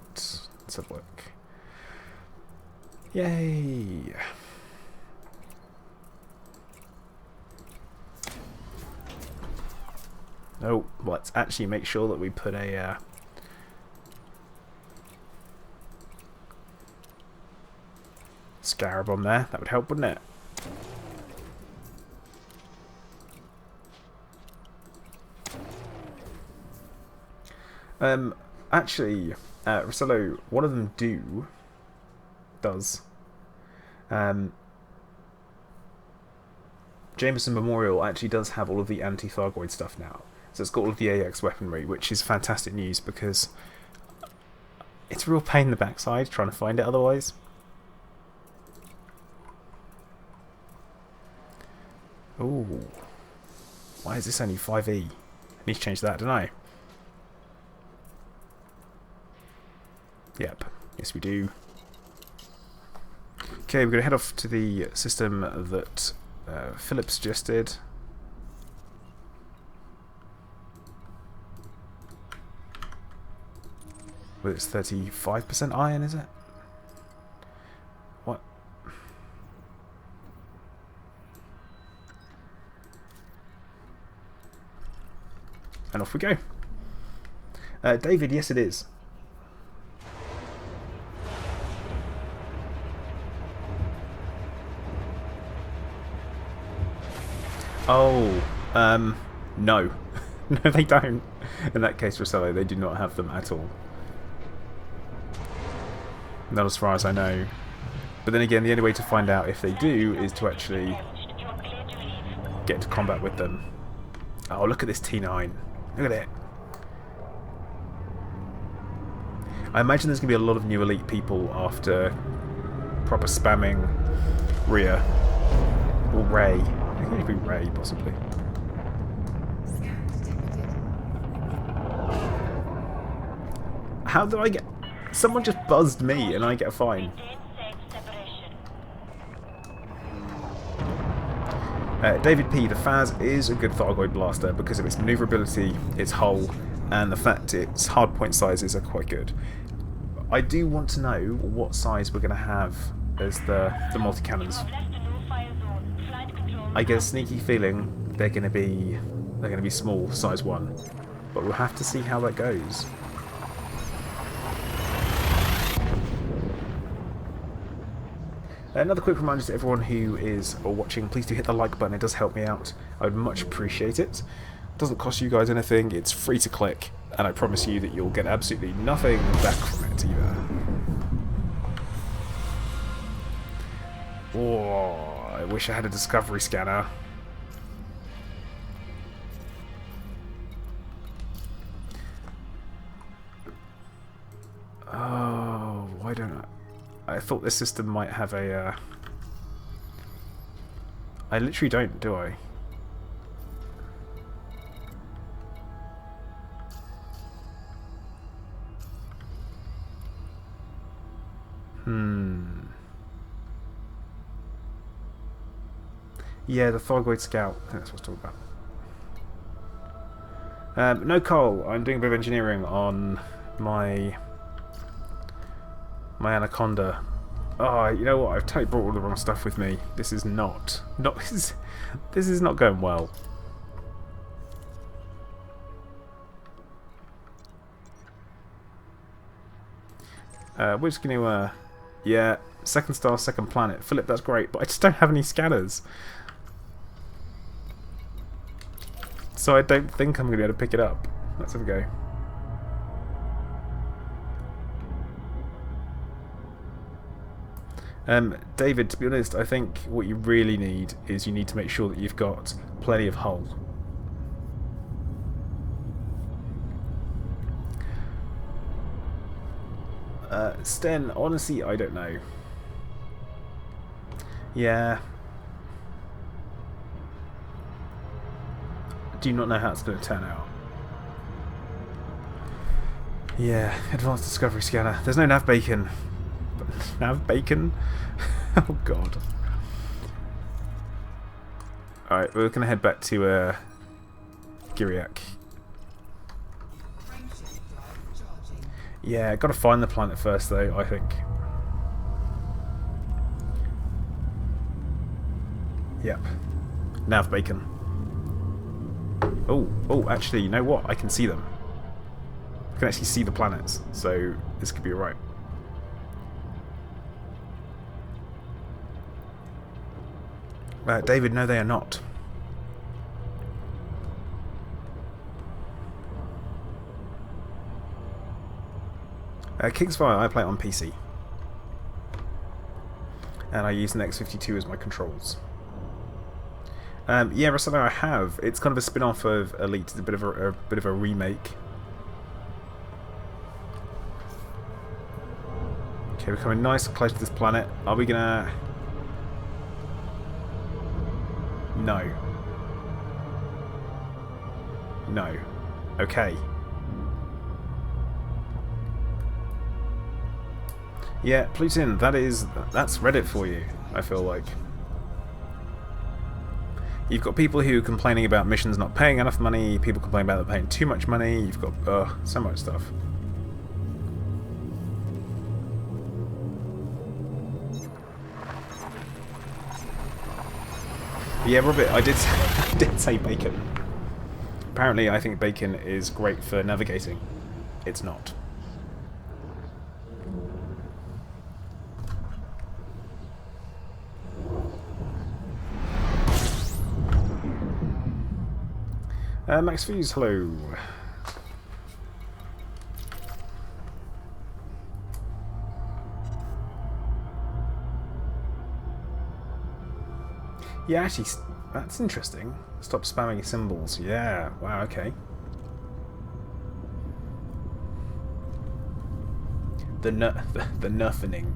Let's have a look. Yay! Oh, let's actually make sure that we put a scarab on there. That would help, wouldn't it? Actually, Rosello, one of them does. Jameson Memorial actually does have all of the anti-Thargoid stuff now. So it's got all of the AX weaponry, which is fantastic news because it's a real pain in the backside trying to find it otherwise. Ooh. Why is this only 5E? I need to change that, don't I? Yep. Yes, we do. Okay, we're going to head off to the system that Philip suggested. Well, it's 35% iron, is it? What? And off we go. David, yes it is. Oh, no. No, they don't. In that case, Rosello, they do not have them at all. Not as far as I know. But then again, the only way to find out if they do is to actually get into combat with them. Oh, look at this T9. Look at it. I imagine there's going to be a lot of new elite people after proper spamming Rhea. Or Ray. I think it'd be Ray, possibly. How did I get... Someone just buzzed me and I get a fine. David P. The Faz is a good Thargoid blaster because of its maneuverability, its hull, and the fact its hardpoint sizes are quite good. I do want to know what size we're going to have as the multi-cannons. I get a sneaky feeling they're going to be small, size 1, but we'll have to see how that goes. Another quick reminder to everyone who is watching, please do hit the like button, it does help me out. I would much appreciate it. It doesn't cost you guys anything, it's free to click, and I promise you that you'll get absolutely nothing back from it either. Oh, I wish I had a discovery scanner. Oh, why don't I thought this system might have a... I literally don't, do I? Yeah, the Thargoid Scout. I think that's what I was talking about. No, Cole. I'm doing a bit of engineering on my Anaconda. Oh, you know what? I've totally brought all the wrong stuff with me. This is not this is not going well. We're just going to, yeah, second star, second planet. Philip, that's great, but I just don't have any scanners. So I don't think I'm going to be able to pick it up. Let's have a go. David, to be honest, I think what you really need is you need to make sure that you've got plenty of hull. Sten, honestly, I don't know. Yeah. Do you not know how it's going to turn out? Yeah, advanced discovery scanner. There's no nav bacon. Nav bacon? Oh god. Alright, we're going to head back to Giriak. Yeah, got to find the planet first though, I think. Yep. Nav bacon. Oh, actually, you know what? I can see them. I can actually see the planets, so this could be alright. David, no they are not. Kingsfire, I play it on PC. And I use an X52 as my controls. Yeah, Rossano, I have. It's kind of a spin-off of Elite. It's a bit of a remake. Okay, we're coming nice and close to this planet. Are we gonna... No. No. Okay. Yeah, Pluton, that's Reddit for you, I feel like. You've got people who are complaining about missions not paying enough money, people complaining about them paying too much money, you've got so much stuff. Yeah, Robert, I did say bacon. Apparently I think bacon is great for navigating. It's not. Max Fuse, hello. Yeah, actually, that's interesting. Stop spamming symbols. Yeah, wow, okay. The nerfening.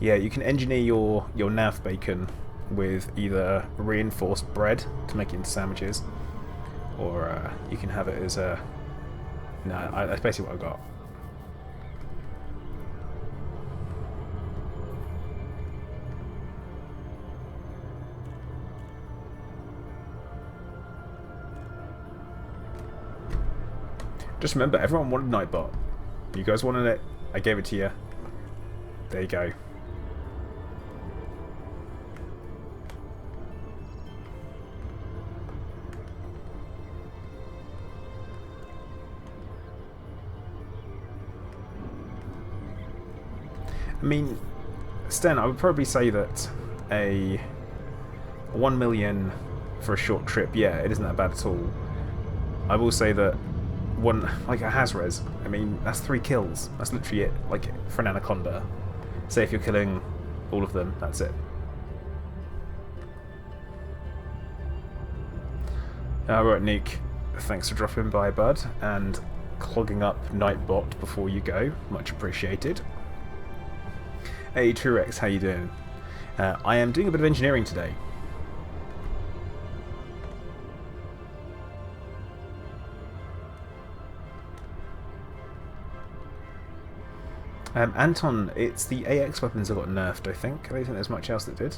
Yeah, you can engineer your nav bacon with either reinforced bread to make it into sandwiches, or you can have it as a... No, that's basically what I've got. Just remember, everyone wanted Nightbot. You guys wanted it, I gave it to you. There you go. I mean, Sten, I would probably say that a 1 million for a short trip, yeah, it isn't that bad at all. I will say that one, like a has-res. I mean, that's 3 kills. That's literally it, like, for an anaconda. Say if you're killing all of them, that's it. Alright, Nick. Thanks for dropping by, bud, and clogging up Nightbot before you go. Much appreciated. Hey, Truex, how you doing? I am doing a bit of engineering today. Anton, it's the AX weapons that got nerfed, I think. I don't think there's much else that did.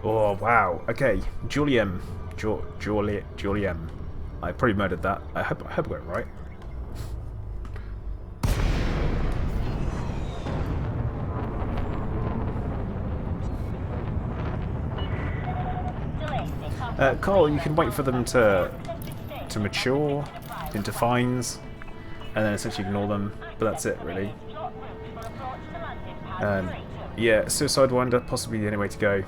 Oh, wow. Okay, Juliem. Juliem. I probably murdered that. I hope I got it right. Carl, you can wait for them to mature into fines, and then essentially ignore them. But that's it, really. Yeah, Suicide Winder, possibly the only way to go.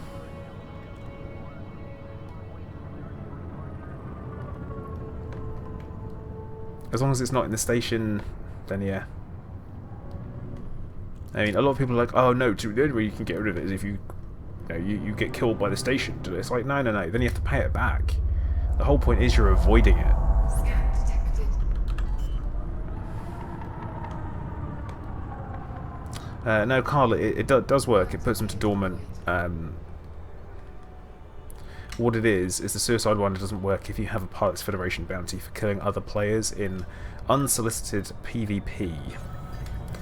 As long as it's not in the station, then yeah. I mean, a lot of people are like, oh no, the only way you can get rid of it is if you get killed by the station. It's like, no, then you have to pay it back. The whole point is you're avoiding it. No, Carl, it does work. It puts them to dormant. What it is the Suicide Winder doesn't work if you have a Pilots Federation bounty for killing other players in unsolicited PvP,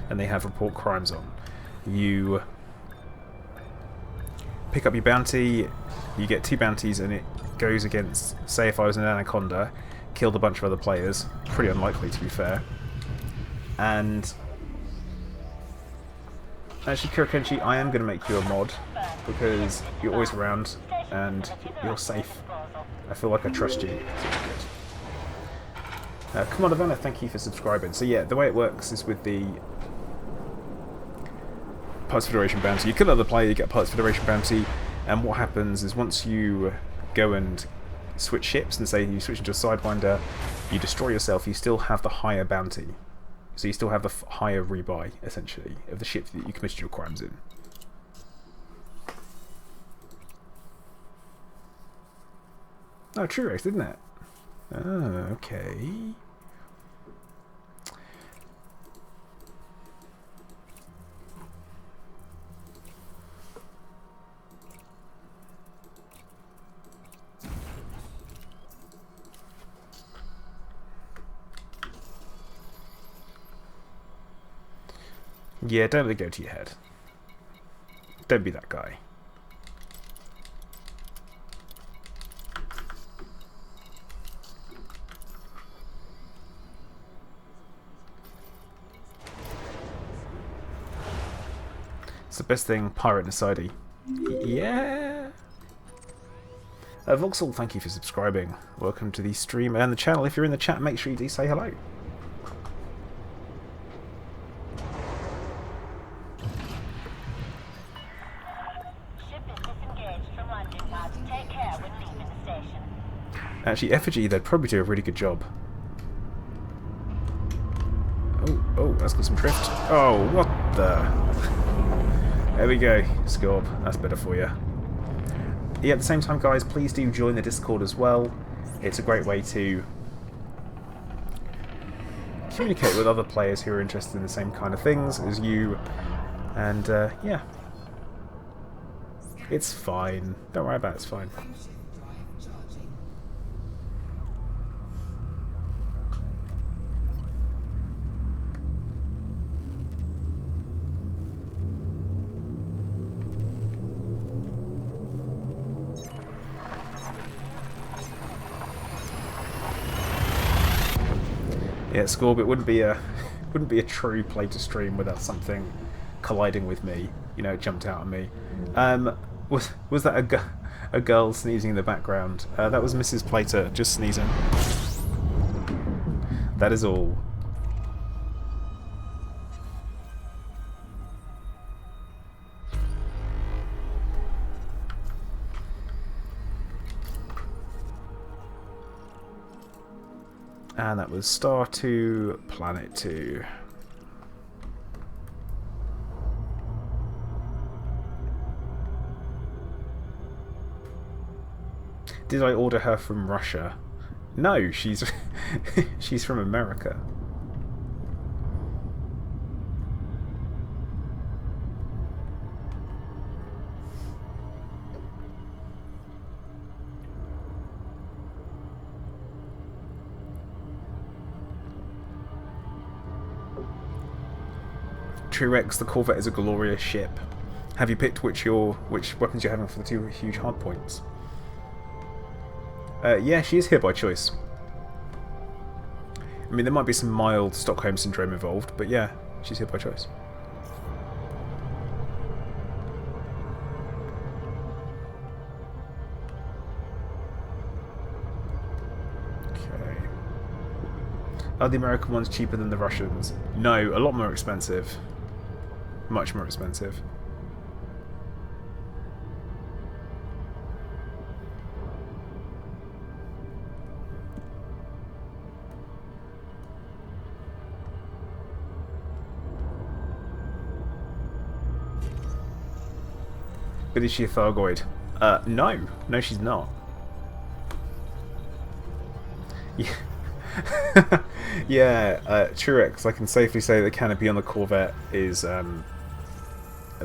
and they have report crimes on. You pick up your bounty, you get 2 bounties, and it goes against, say if I was an Anaconda, killed a bunch of other players, pretty unlikely to be fair, and actually, Kurakenchi, I am going to make you a mod, because you're always around, and you're safe. I feel like I trust you. Come on, Ivana, thank you for subscribing. So yeah, the way it works is with the Pilots Federation bounty. You kill another player, you get a Pilots Federation bounty, and what happens is once you go and switch ships, and say you switch into a Sidewinder, you destroy yourself, you still have the higher bounty. So you still have the higher rebuy, essentially, of the ship that you committed your crimes in. Oh, Truex, didn't it? Oh, okay. Yeah, don't let it go to your head. Don't be that guy. It's the best thing, Pirate Nasidi. Yeah! Voxel, thank you for subscribing. Welcome to the stream and the channel. If you're in the chat, make sure you do say hello. Actually, Effigy, they'd probably do a really good job. Oh, that's got some drift. Oh, what the... There we go, Scorb. That's better for you. Yeah, at the same time, guys, please do join the Discord as well. It's a great way to communicate with other players who are interested in the same kind of things as you. And, yeah. It's fine. Don't worry about it, it's fine. Yeah, Scorb, it wouldn't be a true play to stream without something colliding with me. You know, it jumped out at me. Was that a girl sneezing in the background? That was Mrs. Plater just sneezing. That is all. And that was Star 2, Planet 2. Did I order her from Russia? No, she's she's from America. Truex, the Corvette is a glorious ship. Have you picked which weapons you're having for the 2 huge hardpoints? Yeah, she is here by choice. I mean, there might be some mild Stockholm Syndrome involved, but yeah, she's here by choice. Okay. Are the American ones cheaper than the Russians? No, a lot more expensive. Much more expensive. But is she a Thargoid? No. No, she's not. Yeah. Yeah, Truex, I can safely say the canopy on the Corvette is a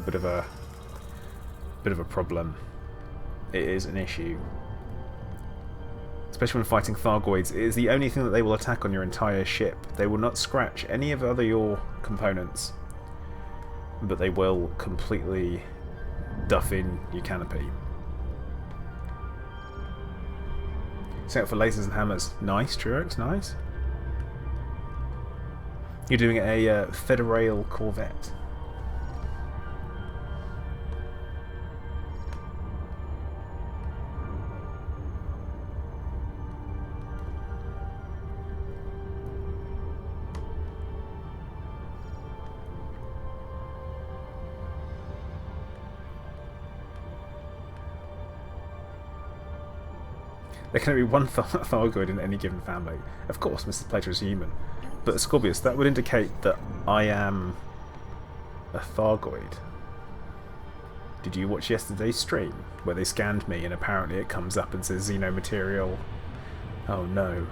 bit of a problem. It is an issue. Especially when fighting Thargoids. It is the only thing that they will attack on your entire ship. They will not scratch any of your components. But they will completely duff in your canopy. Set up for lasers and hammers. Nice, Truex, nice. You're doing a Federale Corvette. There can only be one Thargoid in any given family. Of course, Mrs. Plater is human. But Scorpius, that would indicate that I am a Thargoid. Did you watch yesterday's stream? Where they scanned me and apparently it comes up and says xenomaterial. Oh no.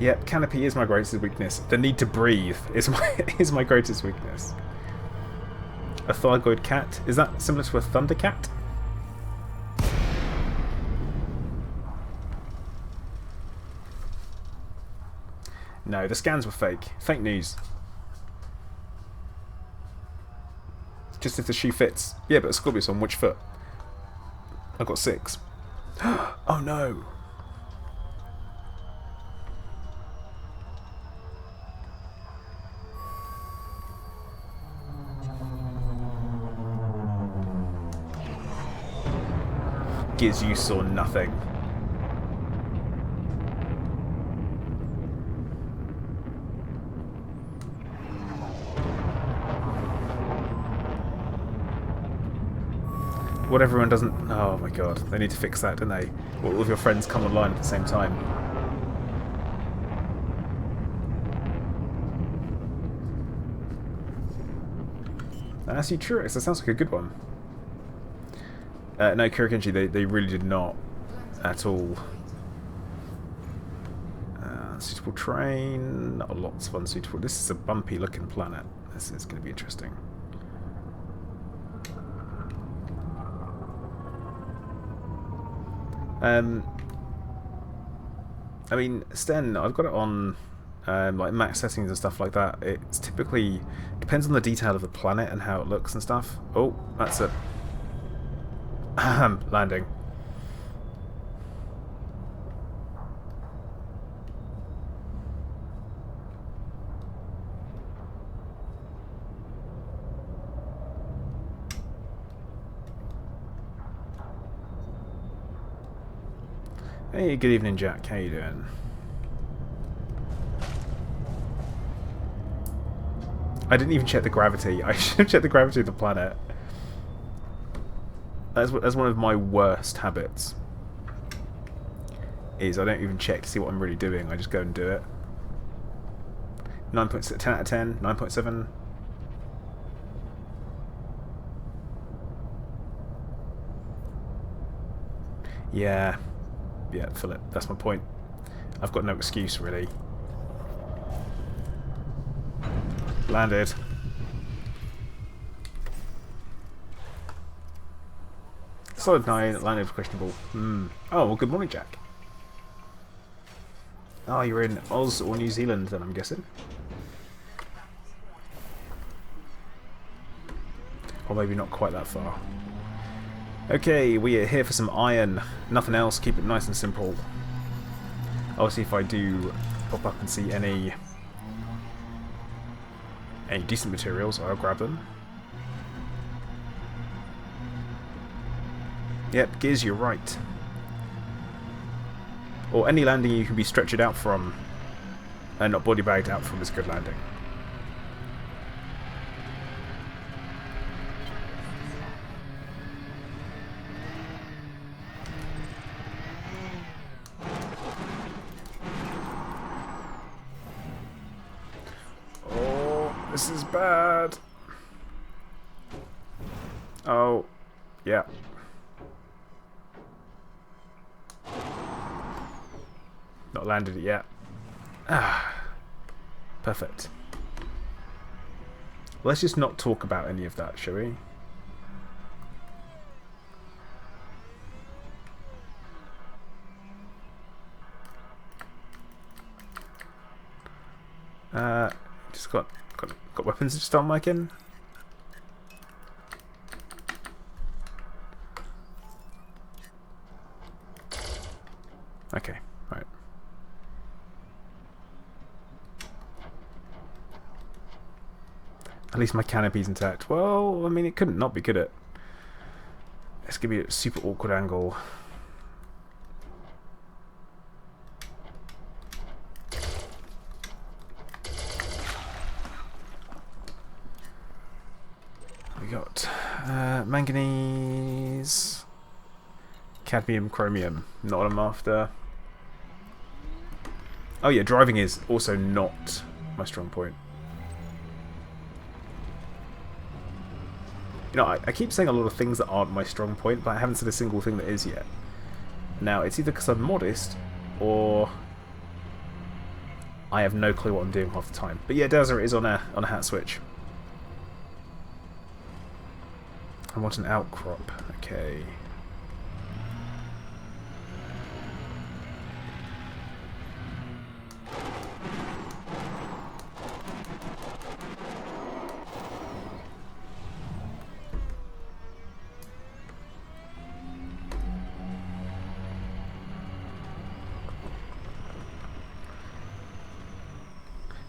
Yep, canopy is my greatest weakness. The need to breathe is my greatest weakness. A Thargoid cat? Is that similar to a Thundercat? No, the scans were fake. Fake news. Just if the shoe fits. Yeah, but a Scorpius on which foot? I've got 6. Oh no! Giz, you saw nothing. What everyone doesn't... Oh my god, they need to fix that, don't they? All of your friends come online at the same time. ASUS Truex, that sounds like a good one. No, Kurikenshi, they really did not at all. Suitable terrain, not lots of unsuitable. This is a bumpy looking planet. This is going to be interesting. I mean, Sten, I've got it on like max settings and stuff like that. It's typically depends on the detail of the planet and how it looks and stuff. Oh, that's it. Landing. Hey, good evening, Jack. How you doing? I didn't even check the gravity. I should have checked the gravity of the planet. That's one of my worst habits. Is I don't even check to see what I'm really doing. I just go and do it. 9.6, 10 out of 10, 9.7. Yeah, Philip. That's my point. I've got no excuse really. Landed. Solid 9, landed questionable. Oh, well, good morning, Jack. Oh, you're in Oz or New Zealand then, I'm guessing. Or maybe not quite that far. Okay, we are here for some iron. Nothing else, keep it nice and simple. Obviously, if I do pop up and see any decent materials, I'll grab them. Yep, Giz, you're right. Or any landing you can be stretched out from and not body bagged out from is a good landing. Oh, this is bad. Oh, yeah. Not landed it yet. Ah, perfect. Let's just not talk about any of that, shall we? Just got weapons to start making. Okay, right. At least my canopy's intact. Well, I mean, it couldn't not be, could it? It's gonna be a super awkward angle. We got manganese, cadmium, chromium. Not what I'm after. Oh yeah, driving is also not my strong point. You know, I keep saying a lot of things that aren't my strong point, but I haven't said a single thing that is yet. Now, it's either because I'm modest, or I have no clue what I'm doing half the time. But yeah, Dowser is on a hat switch. I want an outcrop. Okay.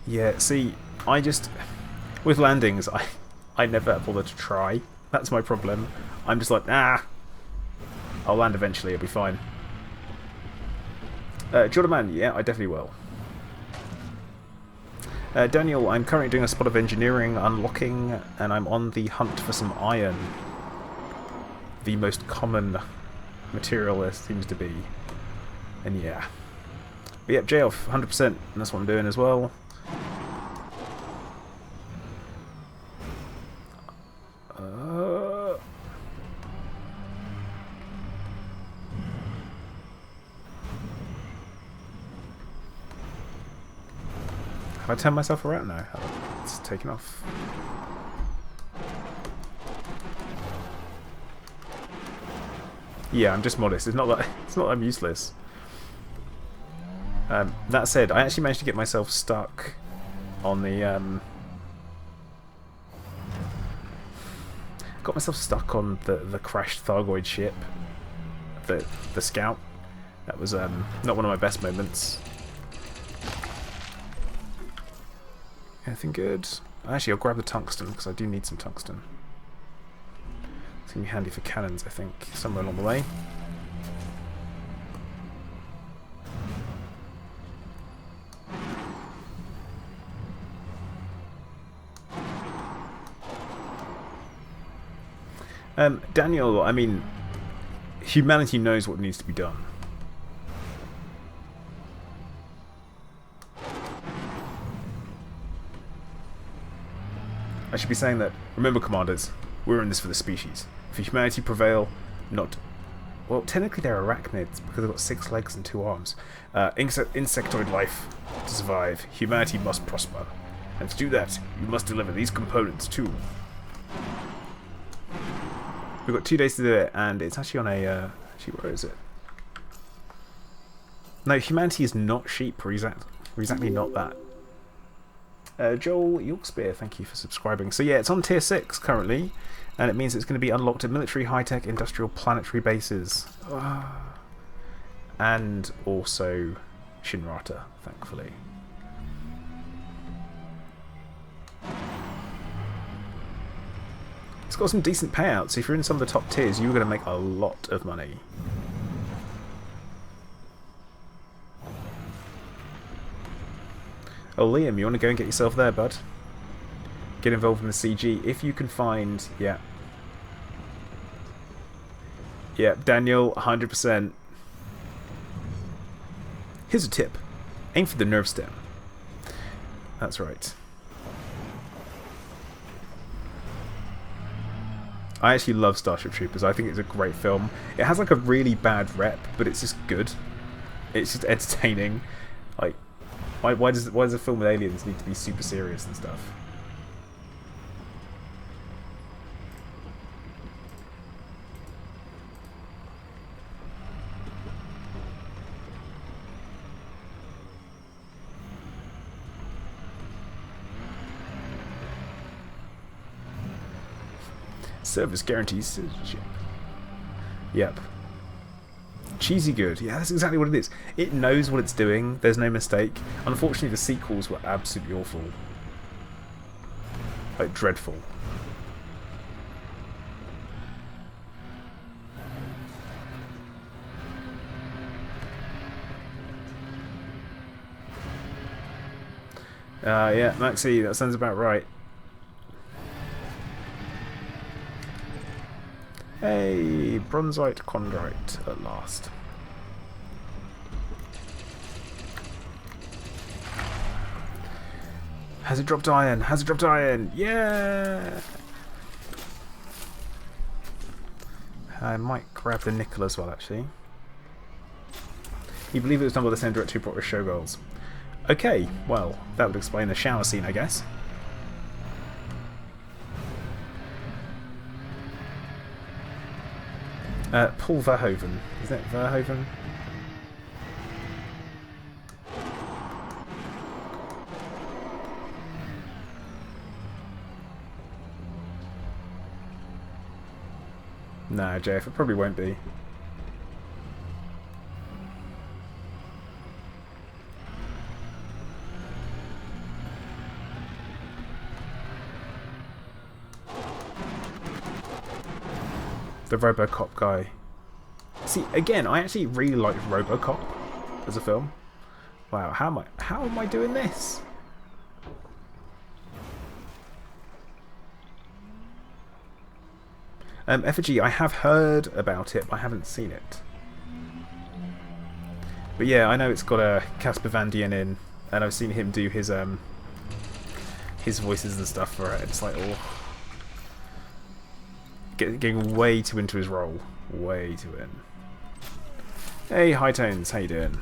Yeah, see, I just... With landings, I never bother to try. That's my problem. I'm just like, ah! I'll land eventually, it'll be fine. Jordan, yeah, I definitely will. Daniel, I'm currently doing a spot of engineering unlocking, and I'm on the hunt for some iron. The most common material there seems to be. And yeah. But yep, J off, 100%, and that's what I'm doing as well. Have I turned myself around now? Oh, it's taken off. Yeah, I'm just modest. It's not that I'm useless. That said, I actually managed to get myself stuck on the got myself stuck on the crashed Thargoid ship, the scout. That was not one of my best moments. Anything good? Actually, I'll grab the tungsten because I do need some tungsten. It's gonna be handy for cannons, I think, somewhere along the way. Daniel, I mean, Humanity knows what needs to be done. I should be saying that, remember commanders, we're in this for the species. If humanity prevail, not... Well, technically they're arachnids, because they've got 6 legs and 2 arms. Insectoid life to survive, humanity must prosper. And to do that, you must deliver these components too. We've got 2 days to do it, and it's actually on a... actually, where is it? No, humanity is not sheep. We're exactly not that. Joel Yorkspear, thank you for subscribing. So yeah, it's on tier 6 currently, and it means it's going to be unlocked at military, high-tech, industrial, planetary bases. And also Shinrata, thankfully. It's got some decent payouts, so if you're in some of the top tiers, you're going to make a lot of money. Oh, Liam, you want to go and get yourself there, bud? Get involved in the CG. If you can find... Yeah. Yeah, Daniel, 100%. Here's a tip. Aim for the nerve stem. That's right. I actually love Starship Troopers. I think it's a great film. It has like a really bad rep, but it's just good. It's just entertaining. Like... Why does a film with aliens need to be super serious and stuff? Service guarantees citizenship. Yep. Cheesy good. Yeah, that's exactly what it is. It knows what it's doing. There's no mistake. Unfortunately, the sequels were absolutely awful. Like, dreadful. Yeah, Maxi, that sounds about right. Hey, Bronzite Chondrite at last. Has it dropped iron? Has it dropped iron? Yeah! I might grab the nickel as well, actually. You believe it was done by the same director who brought us Showgirls? Okay, well, that would explain the shower scene, I guess. Paul Verhoeven. Is that Verhoeven? Nah, Jeff, it probably won't be. The RoboCop guy. See, again, I actually really liked RoboCop as a film. Wow, how am I doing this? Effigy, I have heard about it, but I haven't seen it. But yeah, I know it's got a Casper Van Dien in, and I've seen him do his voices and stuff for it. It's like, oh, getting way too into his role, way too in. Hey, High Tones, how you doing?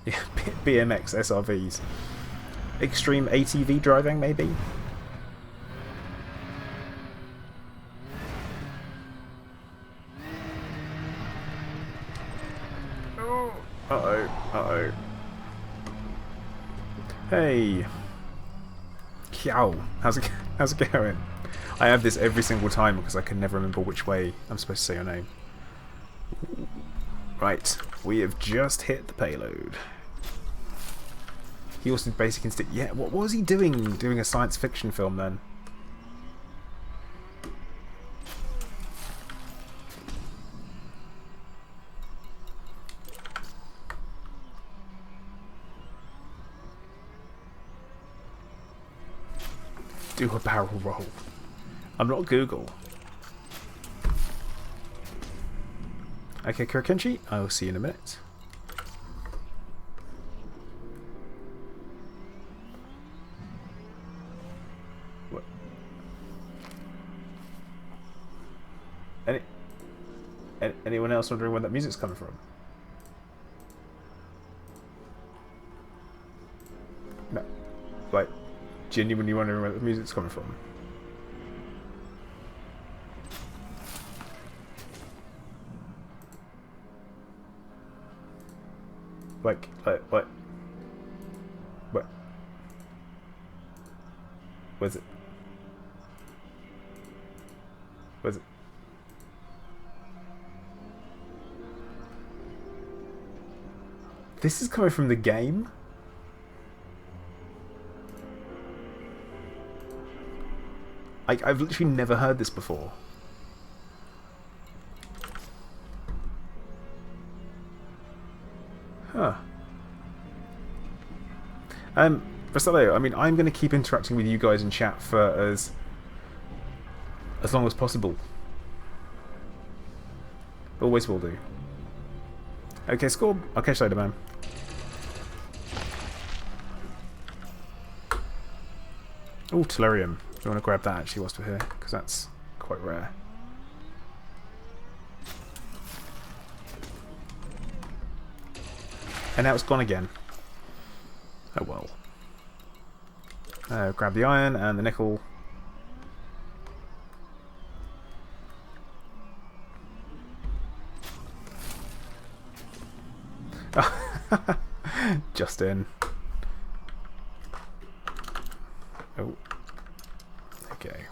Yeah, BMX SRVs. Extreme ATV driving, maybe? Oh, uh-oh, uh-oh. Hey. Yow. How's it going? I have this every single time because I can never remember which way I'm supposed to say your name. Right, we have just hit the payload. He also did Basic Instinct. Yeah, what was he doing? Doing a science fiction film then? do a barrel roll. I'm not Google. Okay, Kurakenchi, I'll see you in a minute. What? Anyone else wondering where that music's coming from? No. Like, genuinely wondering where the music's coming from? Like, what? Where's it? Where's it? This is coming from the game? I've literally never heard this before. Huh. Vasallo, I mean, I'm going to keep interacting with you guys in chat for as long as possible. Always will do. Okay, score. I'll catch you later, man. Oh, Tellurium. Do you want to grab that actually whilst we're here? Because that's quite rare. And now it's gone again. Oh well. Grab the iron and the nickel. Just in. Oh. Okay.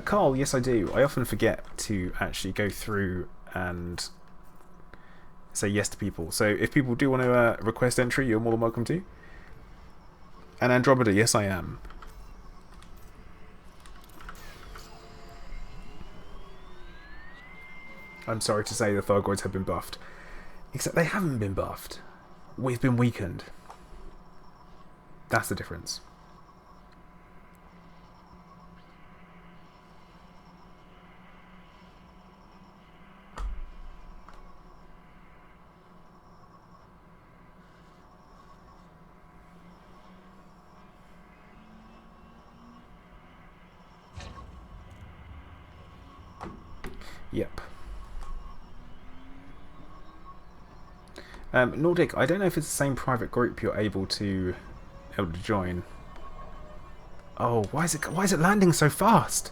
Carl, yes I do. I often forget to actually go through and say yes to people. So if people do want to request entry, you're more than welcome to. And Andromeda, yes I am. I'm sorry to say the Thargoids have been buffed. Except they haven't been buffed. We've been weakened. That's the difference. Yep. Nordic, I don't know if it's the same private group you're able to join. Oh, why is it landing so fast?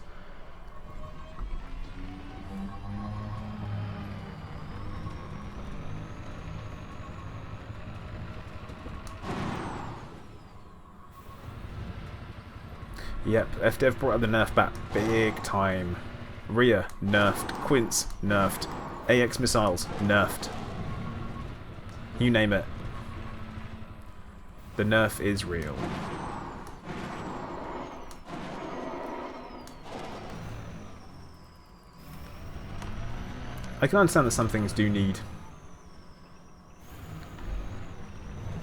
Yep, FDev brought up the nerf back big time. Rhea, nerfed. Quince, nerfed. AX missiles, nerfed. You name it. The nerf is real. I can understand that some things do need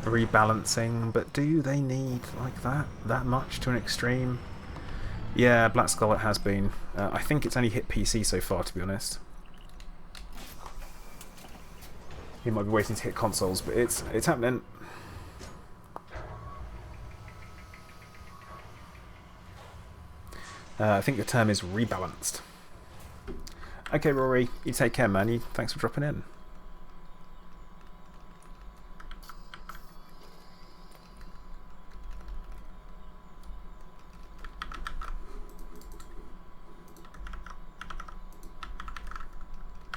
rebalancing, but do they need like that much to an extreme? Yeah, Black Skull it has been. I think it's only hit PC so far, to be honest. He might be waiting to hit consoles, but it's happening. I think the term is rebalanced. Okay, Rory, you take care, man. Thanks for dropping in.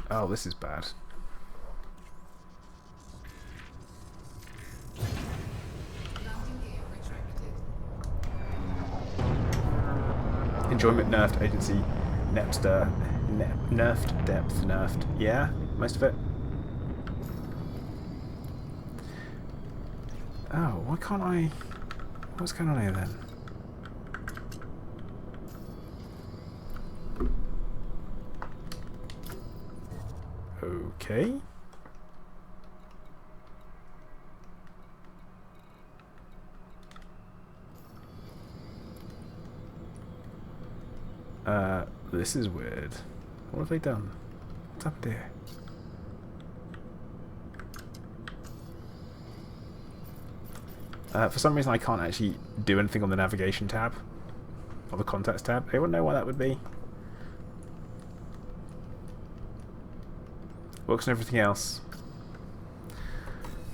Oh, this is bad. Enjoyment nerfed, agency Nepster, nerfed, depth nerfed. Yeah, most of it. Oh, why can't I? What's going on here then? Okay. This is weird. What have they done? What's up there? For some reason I can't actually do anything on the navigation tab. Or the contacts tab. Anyone know why that would be? Works on everything else.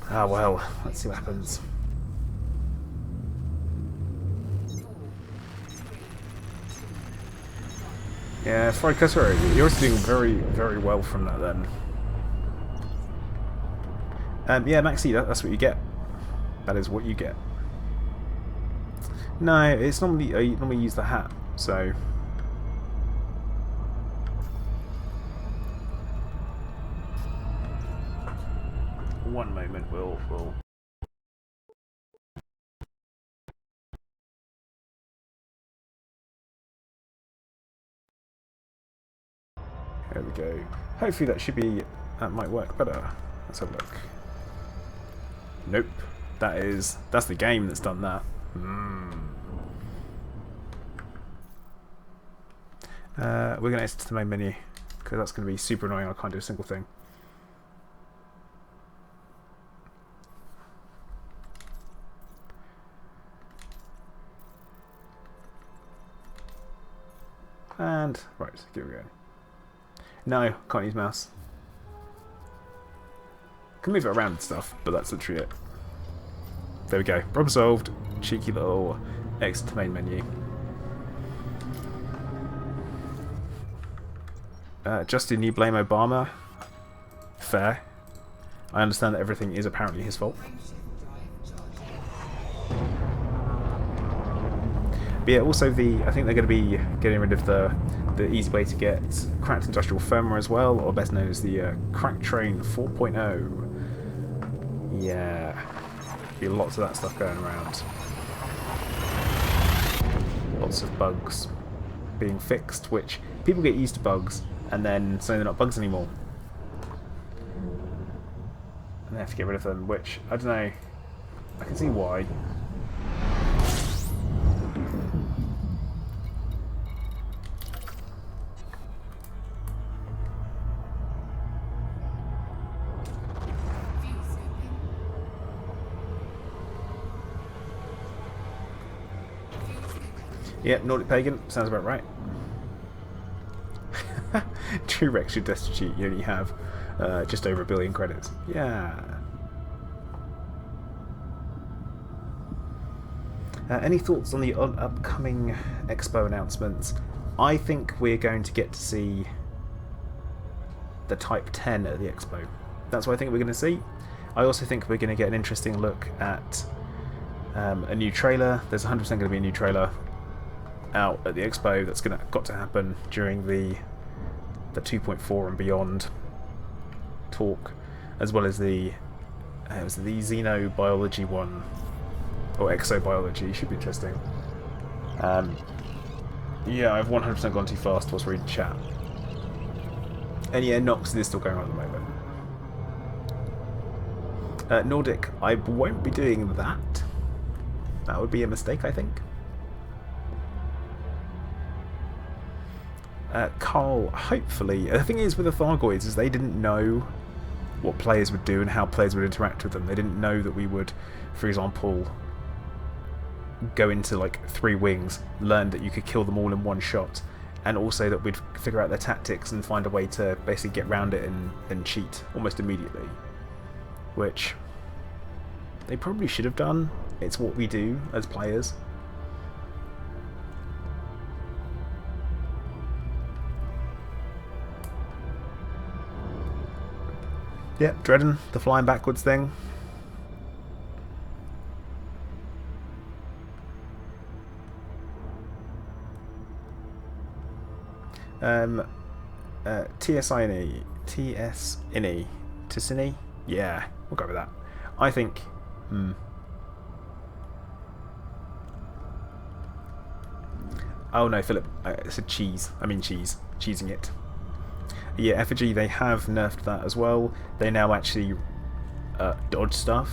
Ah well, let's see what happens. Yeah, Fried Cutter, you're also doing very, very well from that then. Yeah, Maxi, that's what you get. That is what you get. No, it's normally, you normally use the hat, so... One moment, we'll... There we go. Hopefully that might work better. Let's have a look. Nope. That's the game that's done that. We're going to exit to the main menu because that's going to be super annoying. I can't do a single thing. And right, here we go. No, can't use mouse. Can move it around and stuff, but that's literally it. There we go. Problem solved. Cheeky little exit to main menu. Justin, you blame Obama? Fair. I understand that everything is apparently his fault. But yeah, also I think they're going to be getting rid of the easy way to get cracked industrial firmware as well, or best known as the Crack Train 4.0. Yeah, be lots of that stuff going around. Lots of bugs being fixed, which people get used to bugs, and then suddenly they're not bugs anymore. And they have to get rid of them, which, I don't know, I can see why. Yep, Nordic Pagan, sounds about right. True Rex, you're destitute, you only have just over 1 billion credits. Yeah. Any thoughts on the upcoming Expo announcements? I think we're going to get to see the Type 10 at the Expo. That's what I think we're going to see. I also think we're going to get an interesting look at a new trailer. There's 100% going to be a new trailer out at the Expo that's got to happen during the 2.4 and beyond talk, as well as the xenobiology one, or exobiology. Should be interesting. Yeah, I've 100% gone too fast whilst reading chat. And yeah, Nox is still going on at the moment. Nordic, I won't be doing that. That would be a mistake, I think. Carl, hopefully. The thing is with the Thargoids is they didn't know what players would do and how players would interact with them. They didn't know that we would, for example, go into like 3 wings, learn that you could kill them all in one shot, and also that we'd figure out their tactics and find a way to basically get around it and cheat almost immediately. Which they probably should have done. It's what we do as players. Yep, Dredden, the flying backwards thing. TSINE. Ticini? Yeah, we'll go with that. I think... Oh no, Philip, I said cheese. I mean cheese. Cheesing it. Yeah, effigy, they have nerfed that as well. They now actually dodge stuff,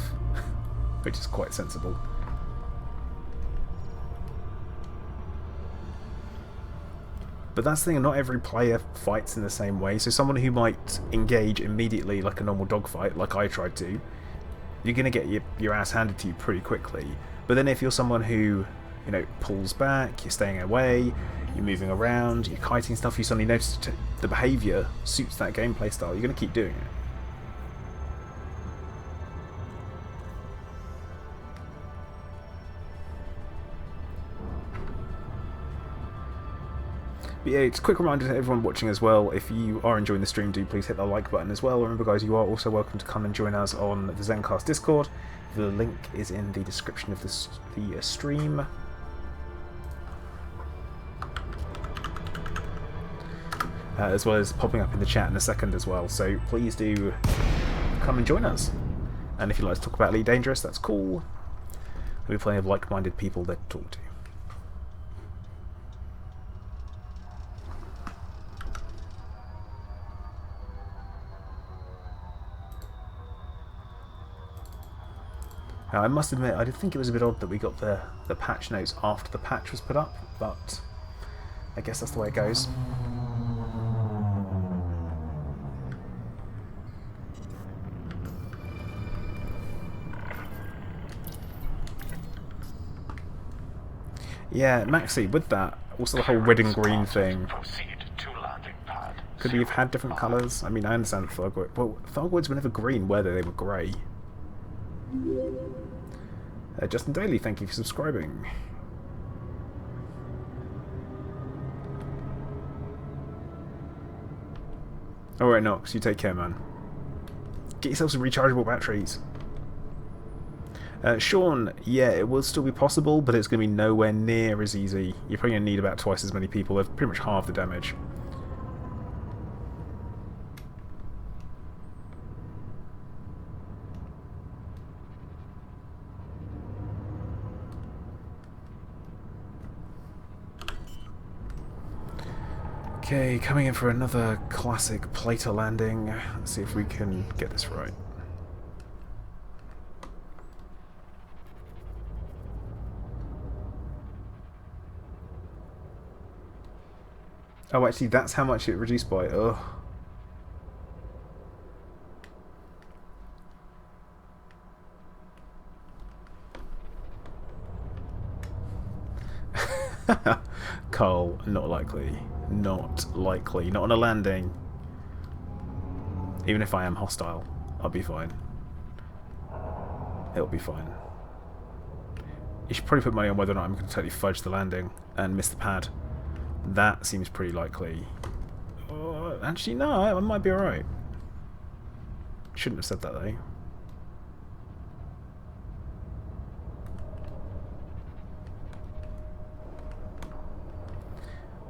which is quite sensible. But that's the thing, not every player fights in the same way. So someone who might engage immediately like a normal dogfight, like I tried to, you're going to get your ass handed to you pretty quickly. But then if you're someone who, you know, pulls back, you're staying away, you're moving around, you're kiting stuff, you suddenly notice the behaviour suits that gameplay style, you're going to keep doing it. But yeah, it's a quick reminder to everyone watching as well, if you are enjoying the stream, do please hit the like button as well. Remember guys, you are also welcome to come and join us on the Zencast Discord. The link is in the description of the stream. As well as popping up in the chat in a second as well, so please do come and join us. And if you'd like to talk about Elite Dangerous, that's cool. There'll be plenty of like-minded people there to talk to. Now, I must admit, I did think it was a bit odd that we got the patch notes after the patch was put up, but I guess that's the way it goes. Yeah, Maxi, with that, also the whole red and green thing, could we have had different colours? I mean, I understand Thargoid. Well, Thargoids were never green, were they? They were grey. Justin Daly, thank you for subscribing. Alright, Nox, you take care, man. Get yourself some rechargeable batteries. Sean, yeah, it will still be possible, but it's going to be nowhere near as easy. You're probably going to need about twice as many people. They're pretty much half the damage. Okay, coming in for another classic plater landing. Let's see if we can get this right. Oh, actually, that's how much it reduced by. Ugh. Carl, not likely. Not likely. Not on a landing. Even if I am hostile, I'll be fine. It'll be fine. You should probably put money on whether or not I'm going to totally fudge the landing and miss the pad. That seems pretty likely. Actually, no, I might be alright. Shouldn't have said that, though.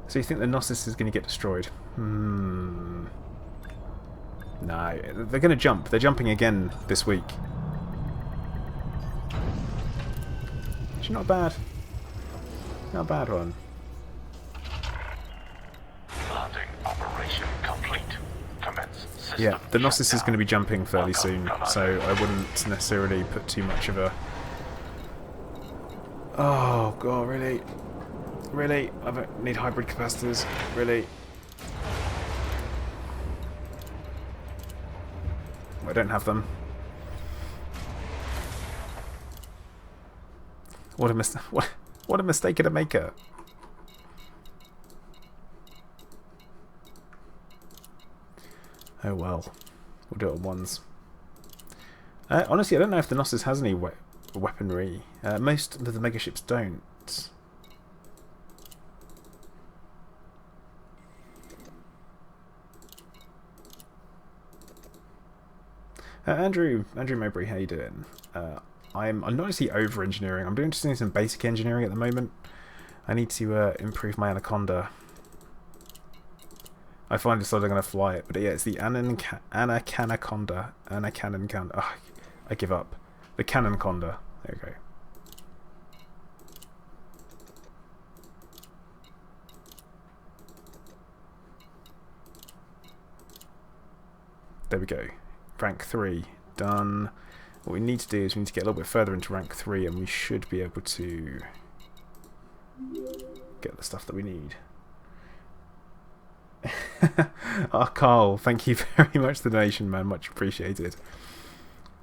So you think the Gnosis is going to get destroyed? No, they're going to jump. They're jumping again this week. Actually, not bad. Not a bad one. Landing operation complete. Commence system Yeah, the Gnosis is shutdown. going to be jumping fairly soon, so I wouldn't necessarily put too much of a... Oh, God, really? Really? I need hybrid capacitors? Really? I don't have them. What a what a mistake of a maker. Oh well. We'll do it at once. Honestly, I don't know if the Gnosis has any weaponry. Most of the megaships don't. Andrew Mowbray, how you doing? I'm not actually over engineering. I'm doing some basic engineering at the moment. I need to improve my Anaconda. I finally decided I'm going to fly it, but yeah, it's the Anaconda. Anaconda. Oh, I give up. The Canonconda. There we go. There we go. Rank 3 done. What we need to do is we need to get a little bit further into rank 3 and we should be able to get the stuff that we need. Oh, Carl, thank you very much for the donation, man. Much appreciated.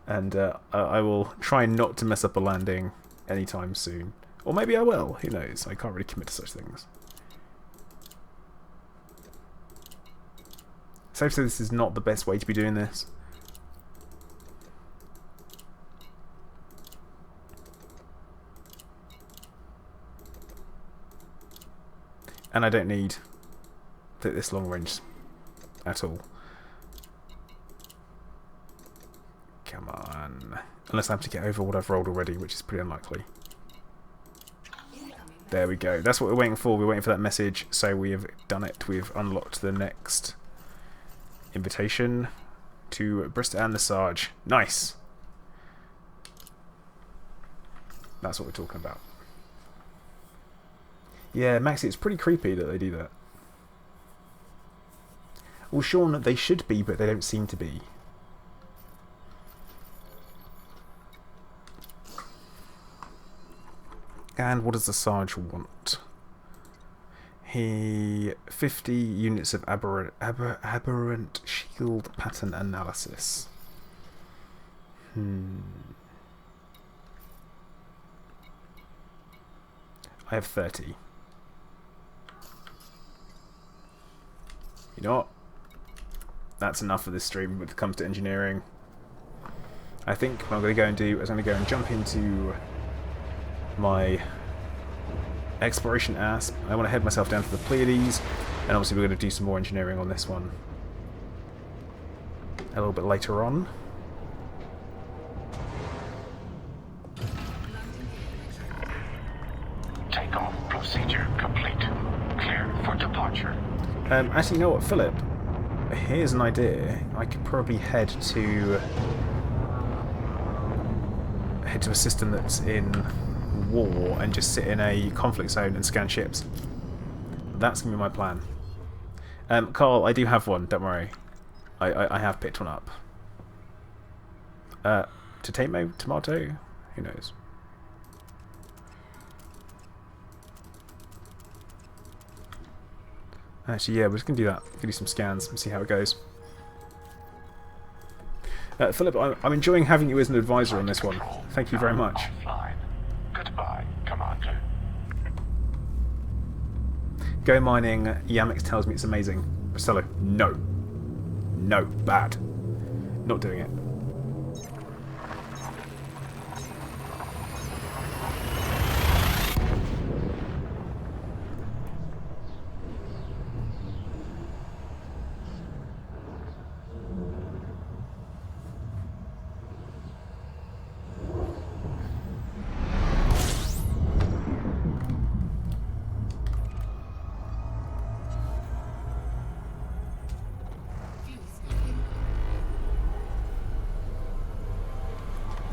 And I will try not to mess up a landing anytime soon. Or maybe I will. Who knows? I can't really commit to such things. Safe to say this is not the best way to be doing this. And I don't need this long range at all. Come on. Unless I have to get over what I've rolled already, which is pretty unlikely. There we go. That's what we're waiting for. We're waiting for that message. So we have done it. We've unlocked the next invitation to Bristol and the Sarge. Nice. That's what we're talking about. Yeah, Maxi, it's pretty creepy that they do that. Well, Sean, they should be, but they don't seem to be. And what does the Sarge want? 50 units of aberrant shield pattern analysis. I have 30. You know what? That's enough for this stream when it comes to engineering. I think what I'm going to go and do is I'm going to go and jump into my exploration ass. I want to head myself down to the Pleiades, and obviously we're going to do some more engineering on this one a little bit later on. Takeoff procedure complete. Clear for departure. Actually, you know what, Philip? Here's an idea. I could probably head to a system that's in war and just sit in a conflict zone and scan ships. That's going to be my plan. Carl, I do have one, don't worry. I have picked one up. Tomato? Who knows? Actually, yeah, we're just going to do that. We're going to do some scans and see how it goes. Philip, I'm enjoying having you as an advisor on this one. Thank you very much. Offline. Goodbye, Commander. Go mining. Yamix tells me it's amazing. Marcelo, no. No, bad. Not doing it.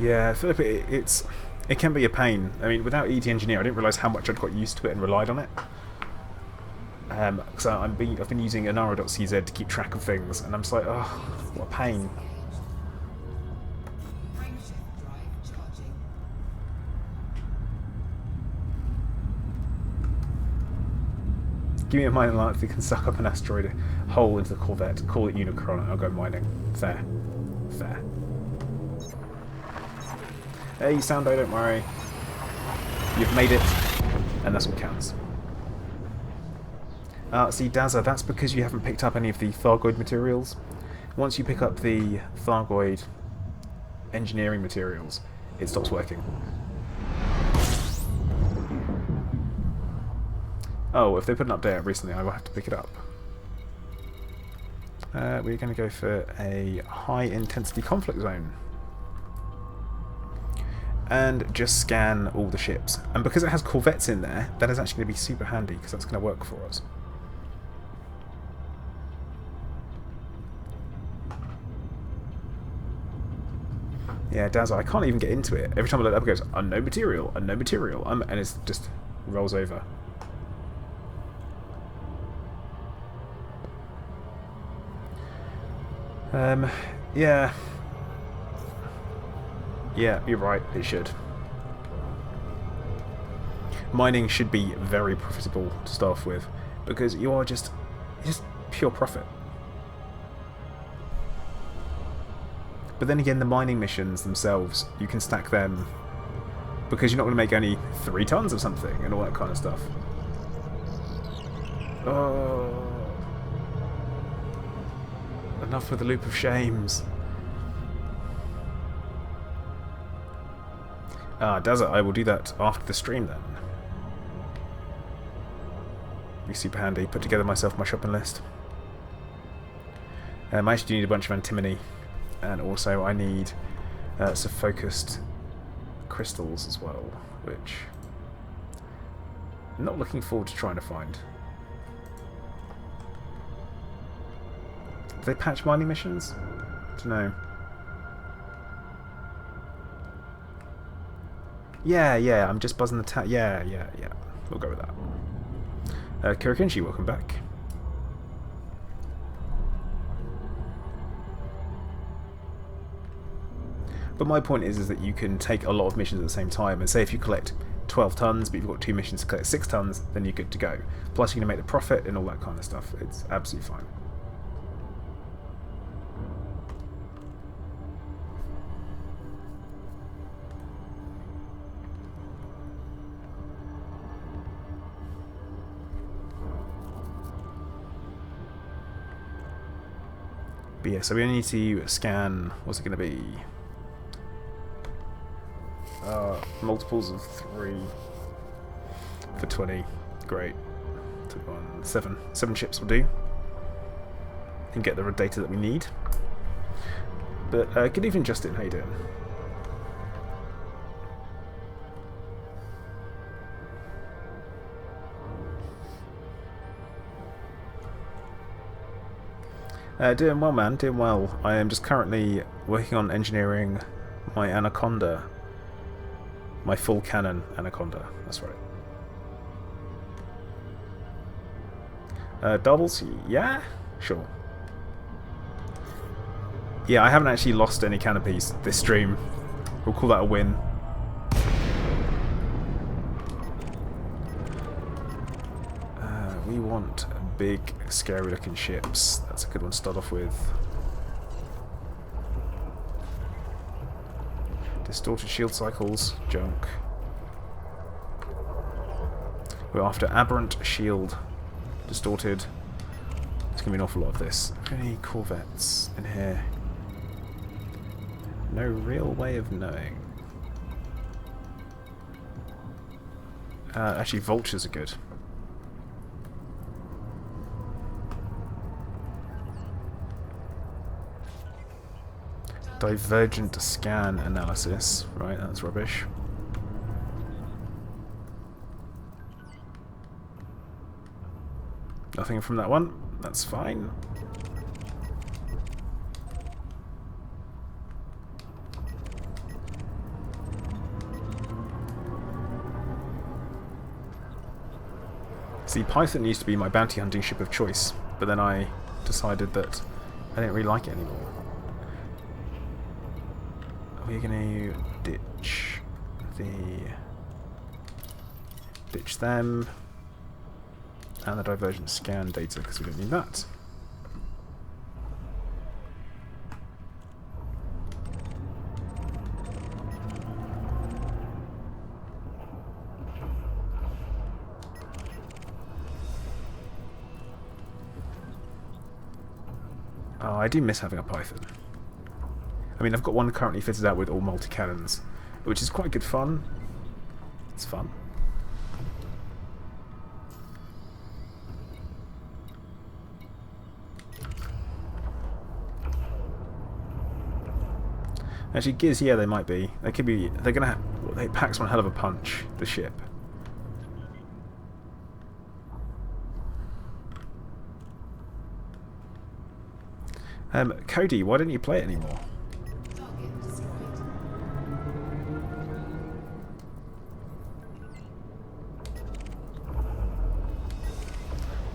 Yeah, Philip, it can be a pain. I mean, without ET Engineer, I didn't realise how much I'd got used to it and relied on it. So I've been using Anara.cz to keep track of things, and I'm just like, oh, what a pain. Give me a mining light that can suck up an asteroid hole into the Corvette, call it Unicron, and I'll go mining. Fair. Fair. Hey, Soundo, don't worry. You've made it, and that's what counts. See, Dazza, that's because you haven't picked up any of the Thargoid materials. Once you pick up the Thargoid engineering materials, it stops working. Oh, if they put an update out recently, I will have to pick it up. We're going to go for a high-intensity conflict zone. And just scan all the ships. And because it has corvettes in there, that is actually going to be super handy, because that's going to work for us. Yeah, Dazza, I can't even get into it. Every time I load it up, it goes, unknown material, and it just rolls over. Yeah. Yeah, you're right, it should. Mining should be very profitable to start off with, because you are just pure profit. But then again, the mining missions themselves, you can stack them because you're not going to make only 3 tons of something and all that kind of stuff. Oh. Enough with the loop of shames. Does it? I will do that after the stream then. Be super handy. Put together myself my shopping list. I actually need a bunch of antimony, and also I need some focused crystals as well, which I'm not looking forward to trying to find. Do they patch mining missions? I don't know. Yeah, I'm just buzzing the tap. Yeah. We'll go with that. Kirikinshi, welcome back. But my point is that you can take a lot of missions at the same time, and say if you collect 12 tons, but you've got 2 missions to collect 6 tons, then you're good to go. Plus you're going to make the profit and all that kind of stuff. It's absolutely fine. But yeah, so we only need to scan, what's it going to be? Multiples of 3 for 20. Great. 7 chips will do. And get the data that we need. But good evening, Justin. How you doing? Doing well, man. Doing well. I am just currently working on engineering my Anaconda. My full cannon Anaconda. That's right. Doubles? Yeah? Sure. Yeah, I haven't actually lost any canopies this stream. We'll call that a win. We want big, scary-looking ships. That's a good one to start off with. Distorted shield cycles, junk. We're after aberrant shield. Distorted. There's going to be an awful lot of this. Any corvettes in here? No real way of knowing. Actually, vultures are good. Divergent scan analysis. Right, that's rubbish. Nothing from that one. That's fine. See, Python used to be my bounty hunting ship of choice, but then I decided that I didn't really like it anymore. We're going to ditch them and the divergent scan data because we don't need that. Oh, I do miss having a Python. I mean, I've got one currently fitted out with all multi-cannons, which is quite good fun. It's fun. Actually, Giz, yeah, they might be. They could be. They're gonna have. They packs one hell of a punch. The ship. Cody, why don't you play it anymore?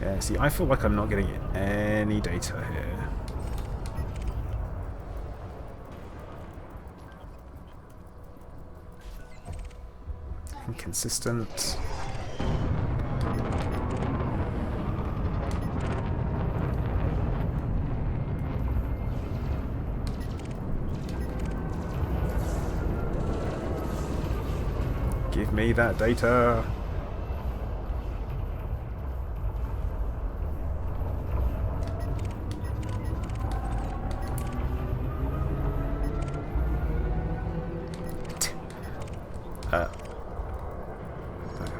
Yeah, see, I feel like I'm not getting any data here. Inconsistent. Give me that data.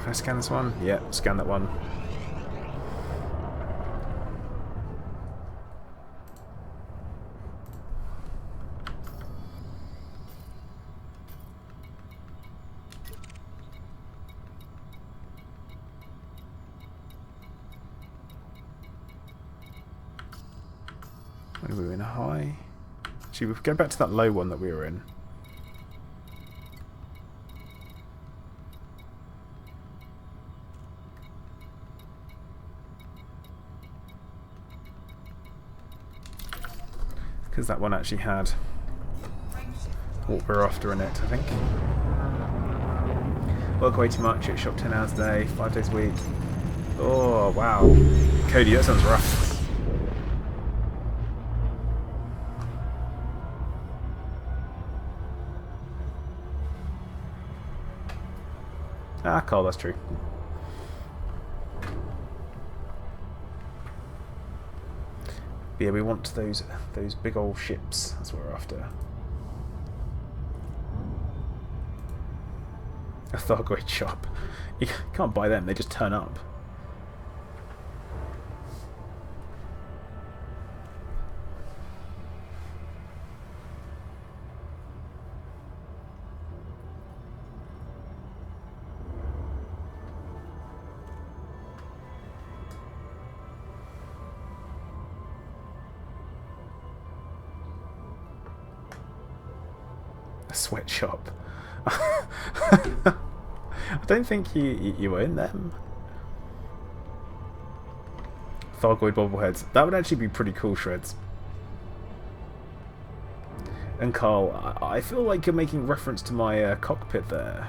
Can I scan this one? Yeah, scan that one. When we were in a high. Actually, we'll go back to that low one that we were in. Because that one actually had what we're after in it, I think. Work way too much, it shop 10 hours a day, 5 days a week. Oh, wow. Cody, that sounds rough. Ah, Carl, that's true. But yeah, we want those big old ships. That's what we're after. A Thargoid shop. You can't buy them, they just turn up. A sweatshop. I don't think you own them. Thargoid bobbleheads. That would actually be pretty cool, Shreds. And Carl, I feel like you're making reference to my cockpit there.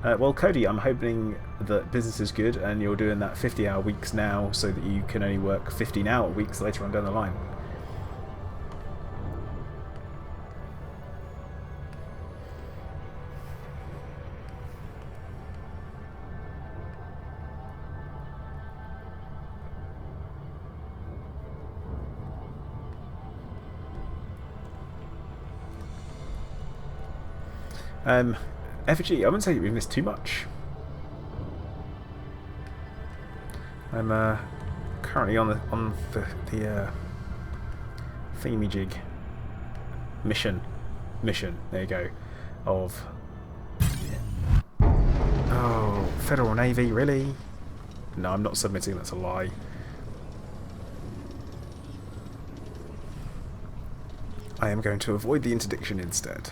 Well, Cody, I'm hoping that business is good and you're doing that 50-hour weeks now so that you can only work 15-hour weeks later on down the line. Effigy, I wouldn't say we missed too much. I'm currently on the thingy-jig mission. There you go. Of Federal Navy, really? No, I'm not submitting. That's a lie. I am going to avoid the interdiction instead.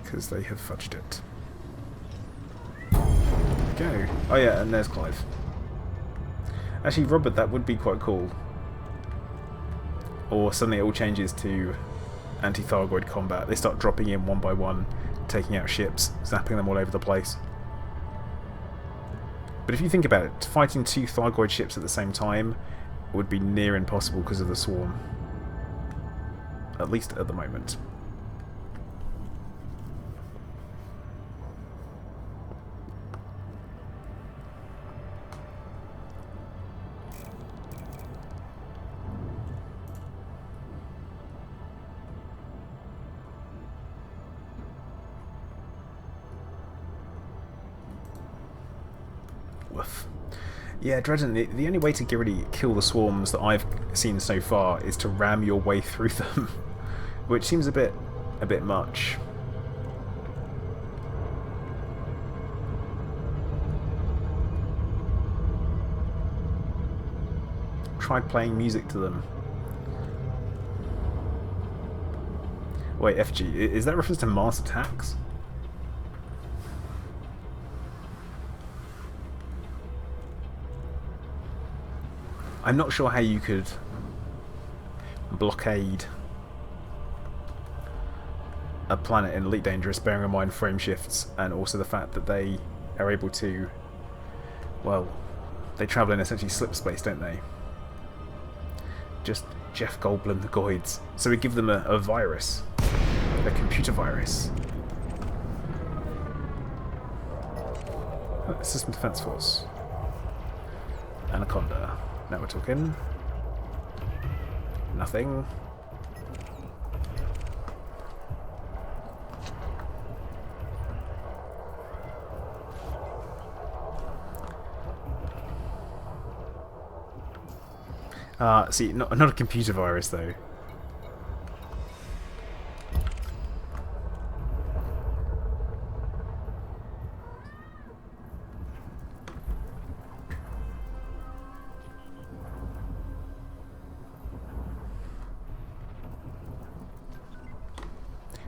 Because they have fudged it. Go. Oh yeah, and there's Clive. Actually, Robert, that would be quite cool. Or suddenly it all changes to anti-Thargoid combat. They start dropping in one by one, taking out ships, zapping them all over the place. But if you think about it, fighting 2 Thargoid ships at the same time would be near impossible because of the swarm. At least at the moment. Yeah, Dredden, the only way to really kill the swarms that I've seen so far is to ram your way through them, which seems a bit much. Try playing music to them. Wait, FG, is that reference to Mars attacks? I'm not sure how you could blockade a planet in Elite Dangerous, bearing in mind frame shifts and also the fact that they are able to, well, they travel in essentially slip space, don't they? Just Jeff Goldblum the Goids. So we give them a virus, a computer virus. System Defense Force. Anaconda. Now we're talking. Nothing. See, not a computer virus though.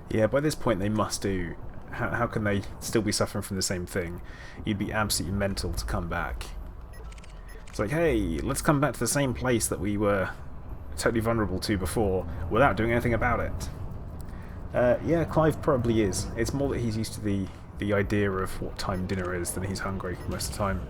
Yeah, by this point they must do. How can they still be suffering from the same thing? You'd be absolutely mental to come back. It's like, hey, let's come back to the same place that we were totally vulnerable to before without doing anything about it. Yeah, Clive probably is. It's more that he's used to the idea of what time dinner is than he's hungry most of the time.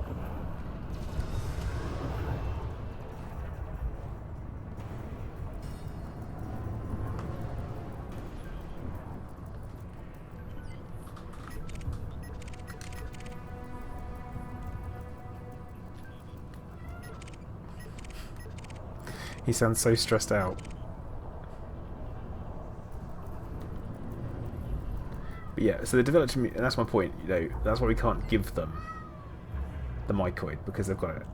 He sounds so stressed out. But yeah, so the developed, and that's my point, you know, that's why we can't give them the mycoid, because they've got it.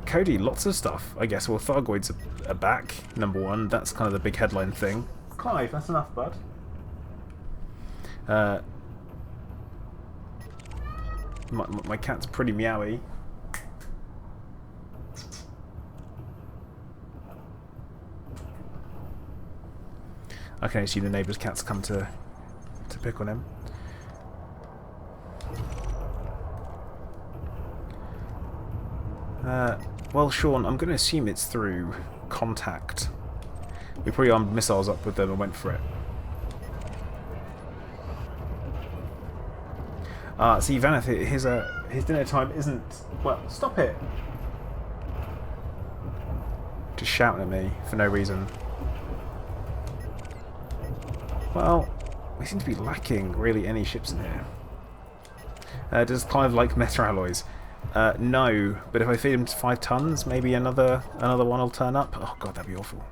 Cody, lots of stuff, I guess. Well, Thargoids are back, #1. That's kind of the big headline thing. Clive, that's enough, bud. My cat's pretty meowy. I can assume the neighbour's cat's come to pick on him. Well, Sean, I'm going to assume it's through contact. We probably armed missiles up with them and went for it. See, Vaneth, his dinner time isn't... Well, stop it! Just shouting at me for no reason. Well, we seem to be lacking really any ships in here. Does Clive like meta alloys? No, but if I feed him to 5 tons, maybe another one will turn up. Oh god, that'd be awful.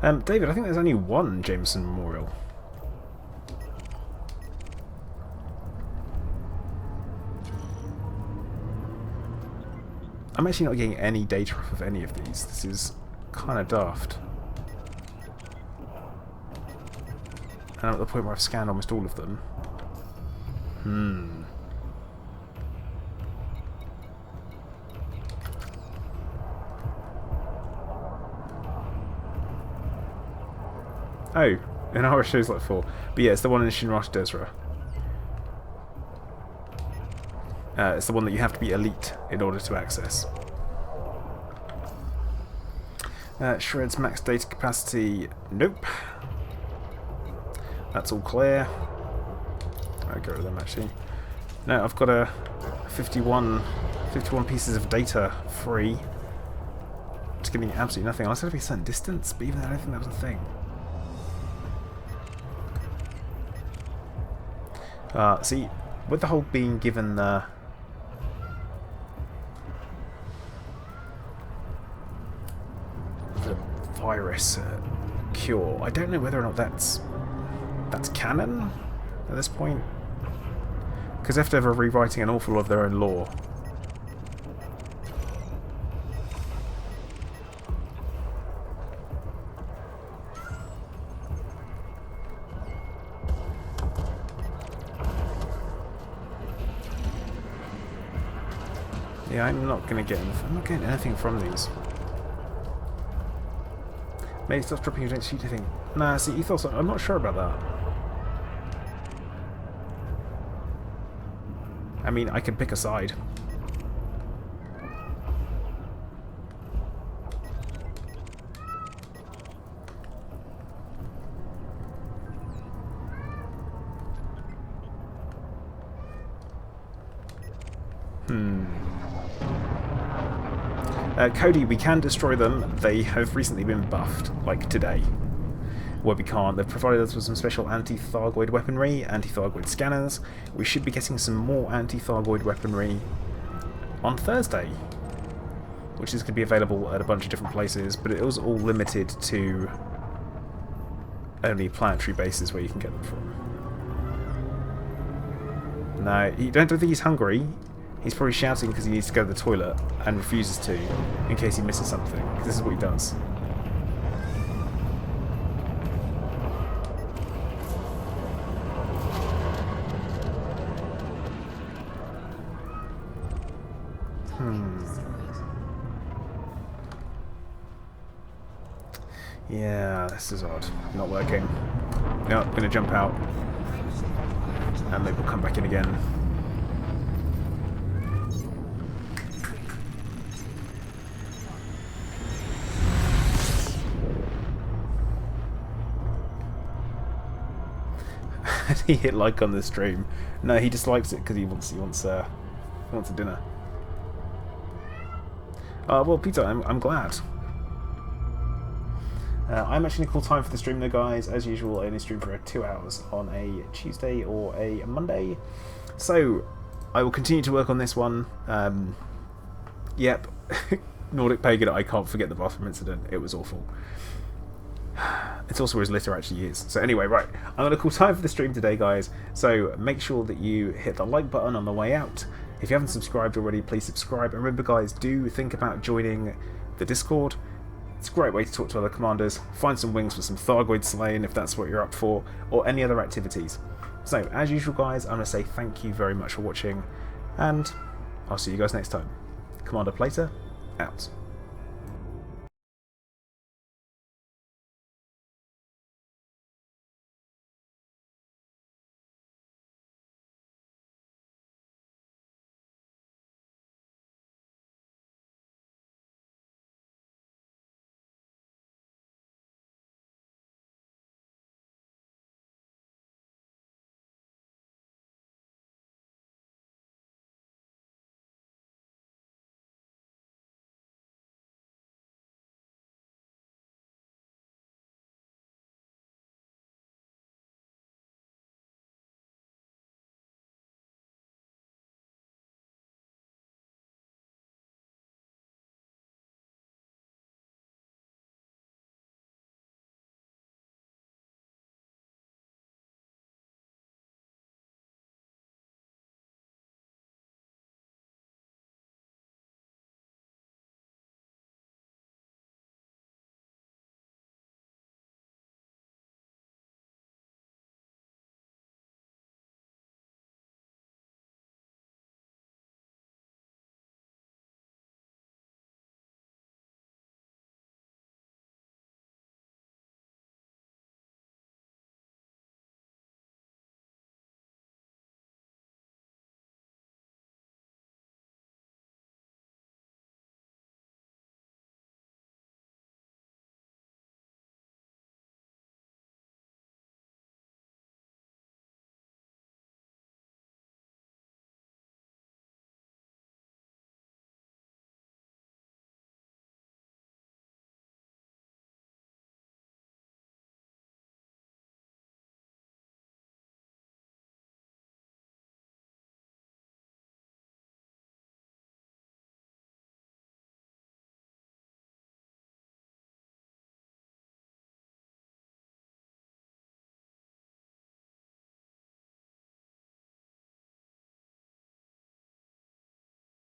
David, I think there's only one Jameson Memorial. I'm actually not getting any data off of any of these. This is kind of daft. And I'm at the point where I've scanned almost all of them. Oh, an hour shows like 4. But yeah, it's the one in Shinrash Desra. It's the one that you have to be elite in order to access. Shred's max data capacity. Nope. That's all clear. I'll go with them actually. No, I've got a 51 pieces of data free. It's giving me absolutely nothing. I said it'd be a certain distance, but even then I don't think that was a thing. See, with the whole being given the virus cure, I don't know whether or not that's canon at this point, because they have to have a rewriting an awful lot of their own lore. Yeah, I'm not getting anything from these. Maybe stop dropping your shoot thing. Nah, see, ethos, I'm not sure about that. I mean, I could pick a side. Cody, we can destroy them. They have recently been buffed, like today. Where we can't. They've provided us with some special anti-Thargoid weaponry, anti-Thargoid scanners. We should be getting some more anti-Thargoid weaponry on Thursday, which is going to be available at a bunch of different places, but it was all limited to only planetary bases where you can get them from. No, you don't think he's hungry. He's probably shouting because he needs to go to the toilet and refuses to, in case he misses something. This is what he does. Yeah, this is odd. Not working. No, I'm going to jump out. And maybe we'll come back in again. He hit like on the stream. No, he dislikes it because he wants a dinner. Well, Peter, I'm glad. I'm actually in a cool time for the stream though, guys. As usual, I only stream for 2 hours on a Tuesday or a Monday. So, I will continue to work on this one. Yep. Nordic Pagan, I can't forget the bathroom incident. It was awful. It's also where his litter actually is. So anyway, right. I'm on a cool time for the stream today, guys. So, make sure that you hit the like button on the way out. If you haven't subscribed already, please subscribe. And remember, guys, do think about joining the Discord. It's a great way to talk to other commanders, find some wings for some Thargoid slaying if that's what you're up for, or any other activities. So, as usual, guys, I'm going to say thank you very much for watching, and I'll see you guys next time. Commander Plater, out.